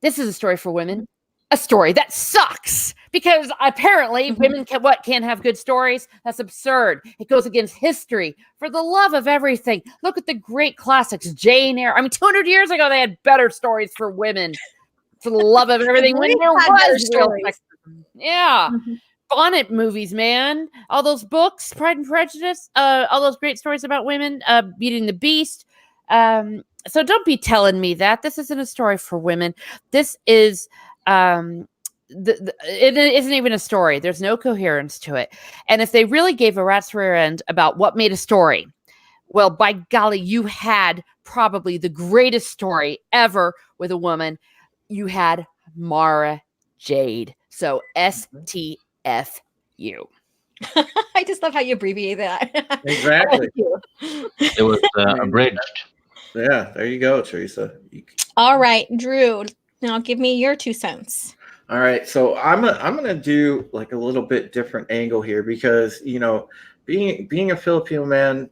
This is a story for women. A story that sucks because apparently women can't have good stories. That's absurd. It goes against history. For the love of everything, look at the great classics, Jane Eyre. I mean, 200 years ago, they had better stories for women. For the love of everything, when there was real sexism. Yeah. Bonnet movies, man. All those books, Pride and Prejudice, all those great stories about women, Beauty and the Beast. So don't be telling me that. This isn't a story for women. This is... it isn't even a story. There's no coherence to it. And if they really gave a rat's rear end about what made a story, well, by golly, you had probably the greatest story ever with a woman. You had Mara Jade. So STFU. I just love how you abbreviate that. Exactly. It was abridged. Yeah, there you go, Teresa. All right, Drew. Now give me your 2 cents. All right, so I'm gonna do like a little bit different angle here because being a Filipino man,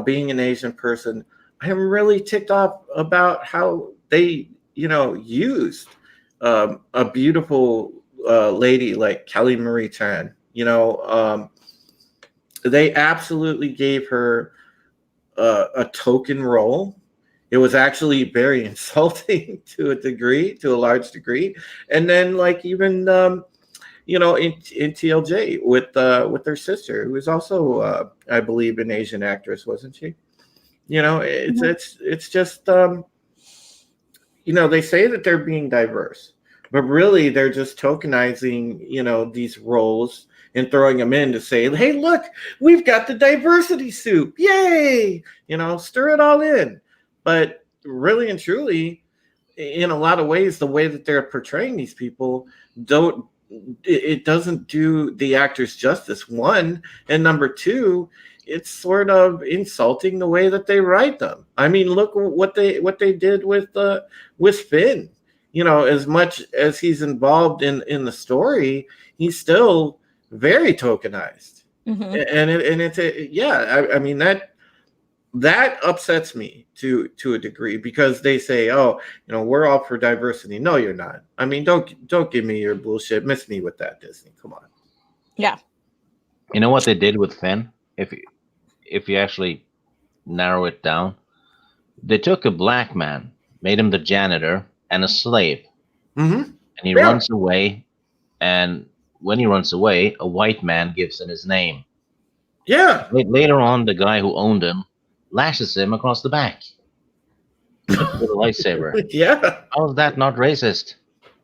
being an Asian person, I am really ticked off about how they used a beautiful lady like Kelly Marie Tran. They absolutely gave her a token role. It was actually very insulting to a large degree. And then like even in TLJ with their sister, who was also I believe an Asian actress, wasn't she? It's just they say that they're being diverse, but really they're just tokenizing these roles and throwing them in to say, hey, look, we've got the diversity soup. Yay! Stir it all in. But really and truly, in a lot of ways, the way that they're portraying these people it doesn't do the actors justice. One, and number two, it's sort of insulting the way that they write them. I mean, look what they did with Finn. You know, as much as he's involved in the story, he's still very tokenized. And it's I mean that upsets me to a degree, because they say, oh, you know, we're all for diversity. No, you're not. I mean, don't give me your bullshit. Miss me with that, Disney. Come on. Yeah. You know what they did with Finn? If you actually narrow it down, they took a black man, made him the janitor and a slave, and he runs away. And when he runs away, a white man gives him his name. Yeah. Later on, the guy who owned him lashes him across the back with a lightsaber. Yeah. How is that not racist?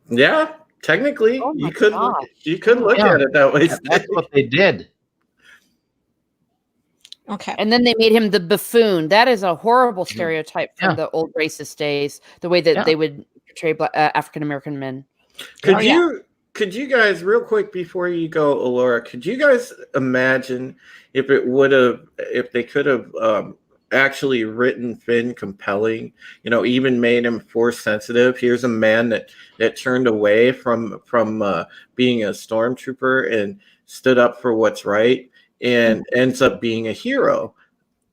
Yeah. Technically, Oh you my could gosh. look at it that way. That's what they did. Okay. And then they made him the buffoon. That is a horrible stereotype from the old racist days, the way that they would portray African American men. Could you guys, real quick before you go, Alora, could you guys imagine if they could have actually written Finn compelling, you know, even made him force sensitive? Here's a man that turned away from being a stormtrooper and stood up for what's right and ends up being a hero.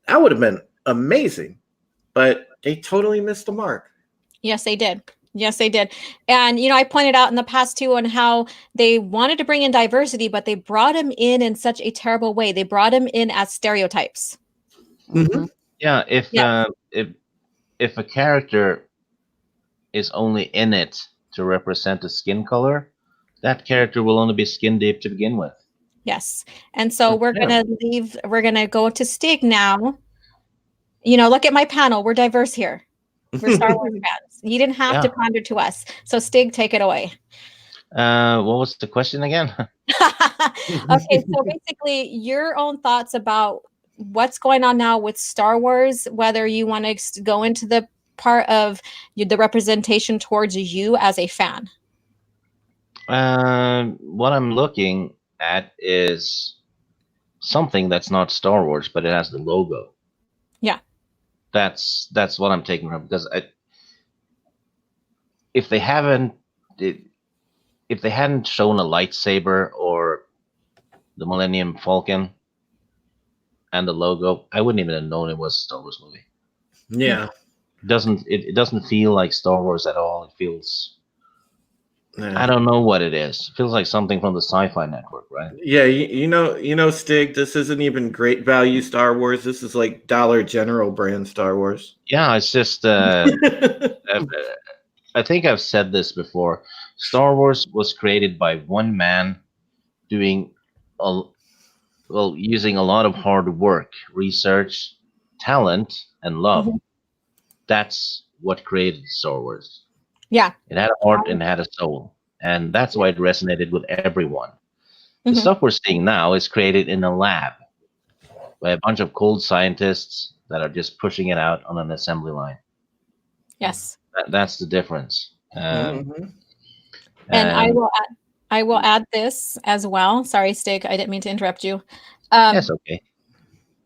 That would have been amazing, but they totally missed the mark. Yes, they did. Yes, they did. And, you know, I pointed out in the past too on how they wanted to bring in diversity, but they brought him in such a terrible way. They brought him in as stereotypes. Yeah, if a character is only in it to represent a skin color, that character will only be skin deep to begin with. Yes. And so we're going to go to Stig now. You know, look at my panel. We're diverse here. We're Star Wars fans. You didn't have to pander to us. So Stig, take it away. What was the question again? Okay, so basically your own thoughts about what's going on now with Star Wars, whether you want to go into the part of the representation towards you as a fan. What I'm looking at is something that's not Star Wars, but it has the logo. Yeah. That's what I'm taking from, because if they hadn't shown a lightsaber or the Millennium Falcon and the logo, I wouldn't even have known it was a Star Wars movie. Yeah. It doesn't feel like Star Wars at all. It feels, I don't know what it is. It feels like something from the Sci-Fi Network, right? Yeah, you know, Stig, this isn't even great value Star Wars. This is like Dollar General brand Star Wars. Yeah, it's just I think I've said this before. Star Wars was created by one man doing using a lot of hard work, research, talent, and love. That's what created Star Wars. Yeah. It had a heart and it had a soul. And that's why it resonated with everyone. The stuff we're seeing now is created in a lab by a bunch of cold scientists that are just pushing it out on an assembly line. Yes. That's the difference. And I will add this as well. Sorry, Stig, I didn't mean to interrupt you. That's okay.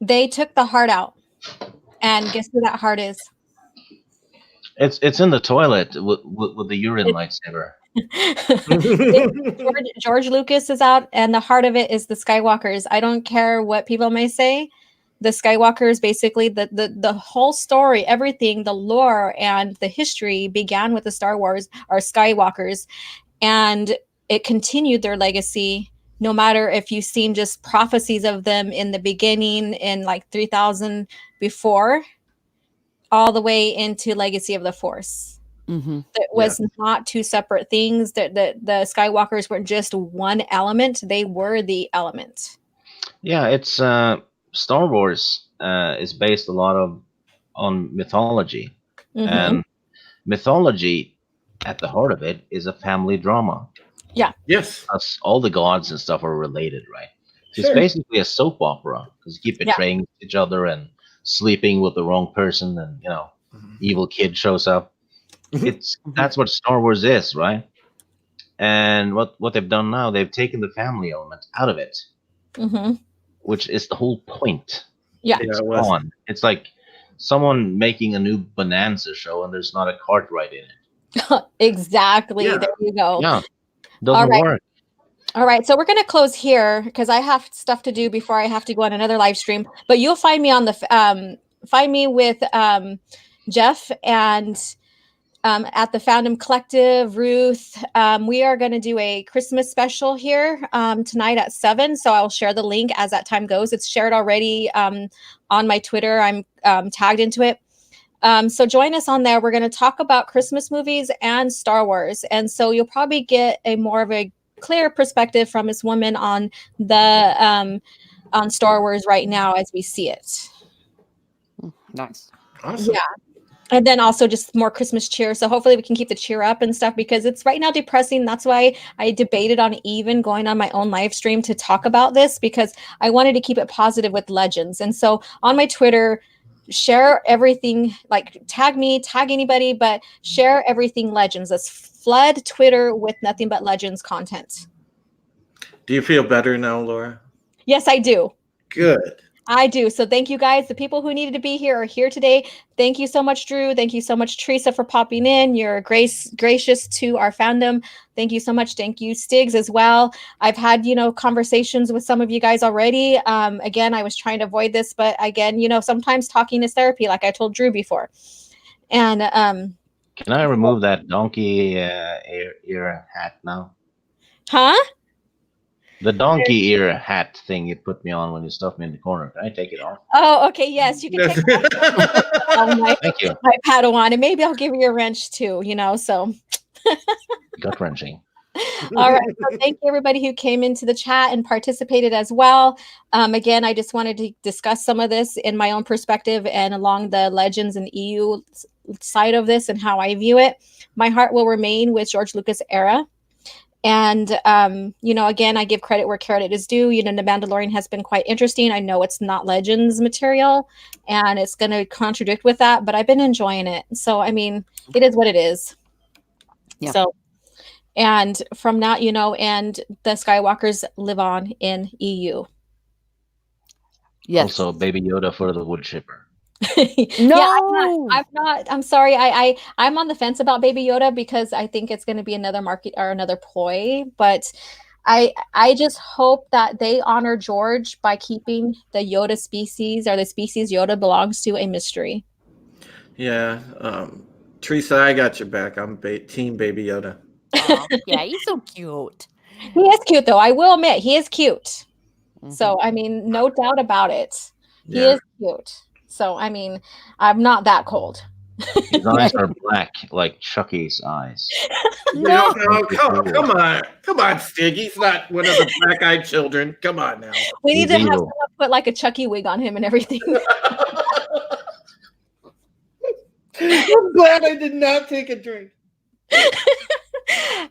They took the heart out. And guess who that heart is? It's in the toilet with the urine lightsaber. George Lucas is out, and the heart of it is the Skywalkers. I don't care what people may say. The Skywalkers, basically, the whole story, everything, the lore and the history began with the Star Wars or Skywalkers, and it continued their legacy. No matter if you've seen just prophecies of them in the beginning in like 3000 before, all the way into Legacy of the Force. It was not two separate things. That the Skywalkers weren't just one element; they were the element. Yeah, it's Star Wars is based a lot on mythology, and mythology at the heart of it is a family drama. Yeah. Yes. All the gods and stuff are related, right? So it's basically a soap opera because you keep betraying each other and sleeping with the wrong person, and evil kid shows up. That's what Star Wars is, right? And what they've done now, they've taken the family element out of it, Hmm. which is the whole point. Yeah. It's it was. gone. It's like someone making a new Bonanza show and there's not a Cartwright in it. Exactly. Yeah. There you go. Yeah, All doesn't right. work. All right, so we're going to close here because I have stuff to do before I have to go on another live stream. But you'll find me on the find me with Jeff and at the Fandom Collective, Ruth. We are going to do a Christmas special here tonight at 7. So I'll share the link as that time goes. It's shared already on my Twitter. I'm tagged into it. So join us on there. We're going to talk about Christmas movies and Star Wars. And so you'll probably get a more of a clear perspective from this woman on the on Star Wars right now as we see it. Nice. Awesome. Yeah. And then also just more Christmas cheer. So hopefully we can keep the cheer up and stuff because it's right now depressing. That's why I debated on even going on my own live stream to talk about this because I wanted to keep it positive with Legends. And so on my Twitter, share everything, like tag me, tag anybody, but share everything Legends. Let's flood Twitter with nothing but Legends content. Do you feel better now, Laura? Yes, I do. Good. I do. So thank you guys. The people who needed to be here are here today. Thank you so much, Drew. Thank you so much, Teresa, for popping in. You're gracious to our fandom. Thank you so much. Thank you, Stiggs, as well. I've had, conversations with some of you guys already. Again, I was trying to avoid this, but again, sometimes talking is therapy, like I told Drew before. And Can I remove that donkey ear hat now? huh? The donkey ear hat thing you put me on when you stuffed me in the corner. Can I take it off? Oh, okay. Yes, you can take my Thank you. Padawan, and maybe I'll give you a wrench too, so. Gut wrenching. All right. So thank you everybody who came into the chat and participated as well. Again, I just wanted to discuss some of this in my own perspective and along the Legends and EU side of this and how I view it. My heart will remain with George Lucas era. And, again, I give credit where credit is due. The Mandalorian has been quite interesting. I know it's not Legends material and it's going to contradict with that, but I've been enjoying it. So, I mean, it is what it is. Yeah. So, and from that, and the Skywalkers live on in EU. Yes. Also, Baby Yoda for the wood chipper. No, yeah, I'm not. I'm sorry. I'm on the fence about Baby Yoda because I think it's going to be another market or another ploy. But I just hope that they honor George by keeping the Yoda species or the species Yoda belongs to a mystery. Yeah, Teresa, I got your back. I'm Team Baby Yoda. Oh, yeah, he's so cute. He is cute, though. I will admit, he is cute. Mm-hmm. So, I mean, no doubt about it. He is cute. So, I mean, I'm not that cold. His eyes are black, like Chucky's eyes. No, come on, Stig. He's not one of the black-eyed children. Come on now. We need to have someone put like a Chucky wig on him and everything. I'm glad I did not take a drink.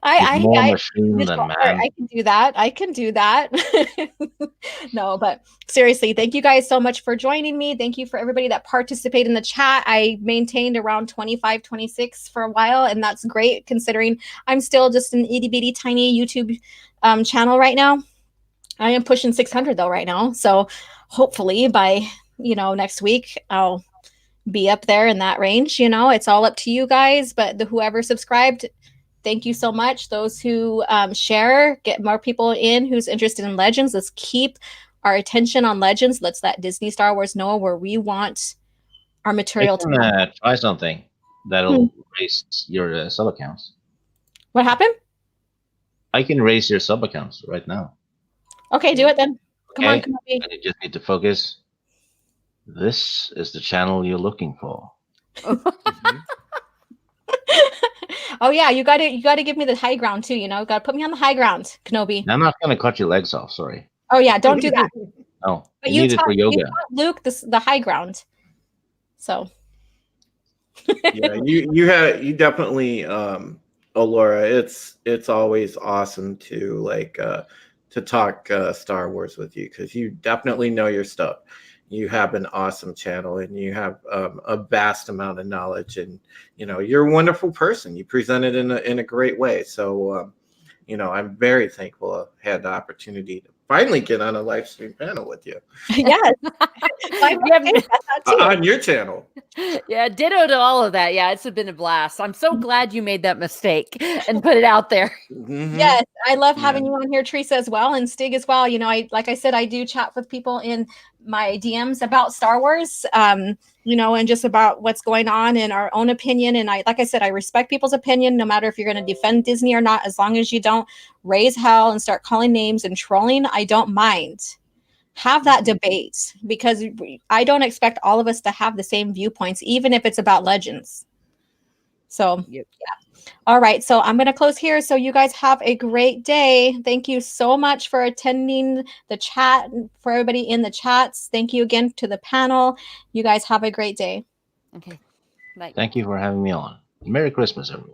I can do that. No, but seriously, thank you guys so much for joining me. Thank you for everybody that participated in the chat. I maintained around 25, 26 for a while, and that's great considering I'm still just an itty bitty tiny YouTube channel right now. I am pushing 600 though right now. So hopefully by, next week, I'll be up there in that range. It's all up to you guys, but whoever subscribed, thank you so much. Those who share, get more people in who's interested in Legends. Let's keep our attention on Legends. Let's let Disney Star Wars know where we want our material to go. Try something that'll raise your sub accounts. What happened? I can raise your sub accounts right now. Okay, do it then. Come on. You just need to focus. This is the channel you're looking for. Oh yeah, you gotta give me the high ground too. Gotta put me on the high ground, Kenobi. I'm not gonna cut your legs off. Sorry. Oh yeah, don't do that. No, but you need it for yoga. You taught Luke the high ground. So. Yeah, you definitely, Laura. It's always awesome to to talk Star Wars with you because you definitely know your stuff. you have an awesome channel, and you have a vast amount of knowledge, and you're a wonderful person. You present it in a great way. So I'm very thankful I had the opportunity to finally get on a live stream panel with you. Yes. On your channel. Yeah, ditto to all of that. Yeah, it's been a blast. I'm so glad you made that mistake and put it out there. Mm-hmm. Yes, I love having you on here, Teresa, as well, and Stig as well. Like I said, I do chat with people in my DMs about Star Wars, and just about what's going on in our own opinion. And like I said, I respect people's opinion, no matter if you're going to defend Disney or not, as long as you don't raise hell and start calling names and trolling, I don't mind. Have that debate, because I don't expect all of us to have the same viewpoints, even if it's about Legends. So, Yep. yeah. All right. So I'm going to close here. So you guys have a great day. Thank you so much for attending the chat, for everybody in the chats. Thank you again to the panel. You guys have a great day. Okay. Bye. Thank you for having me on. Merry Christmas, everyone.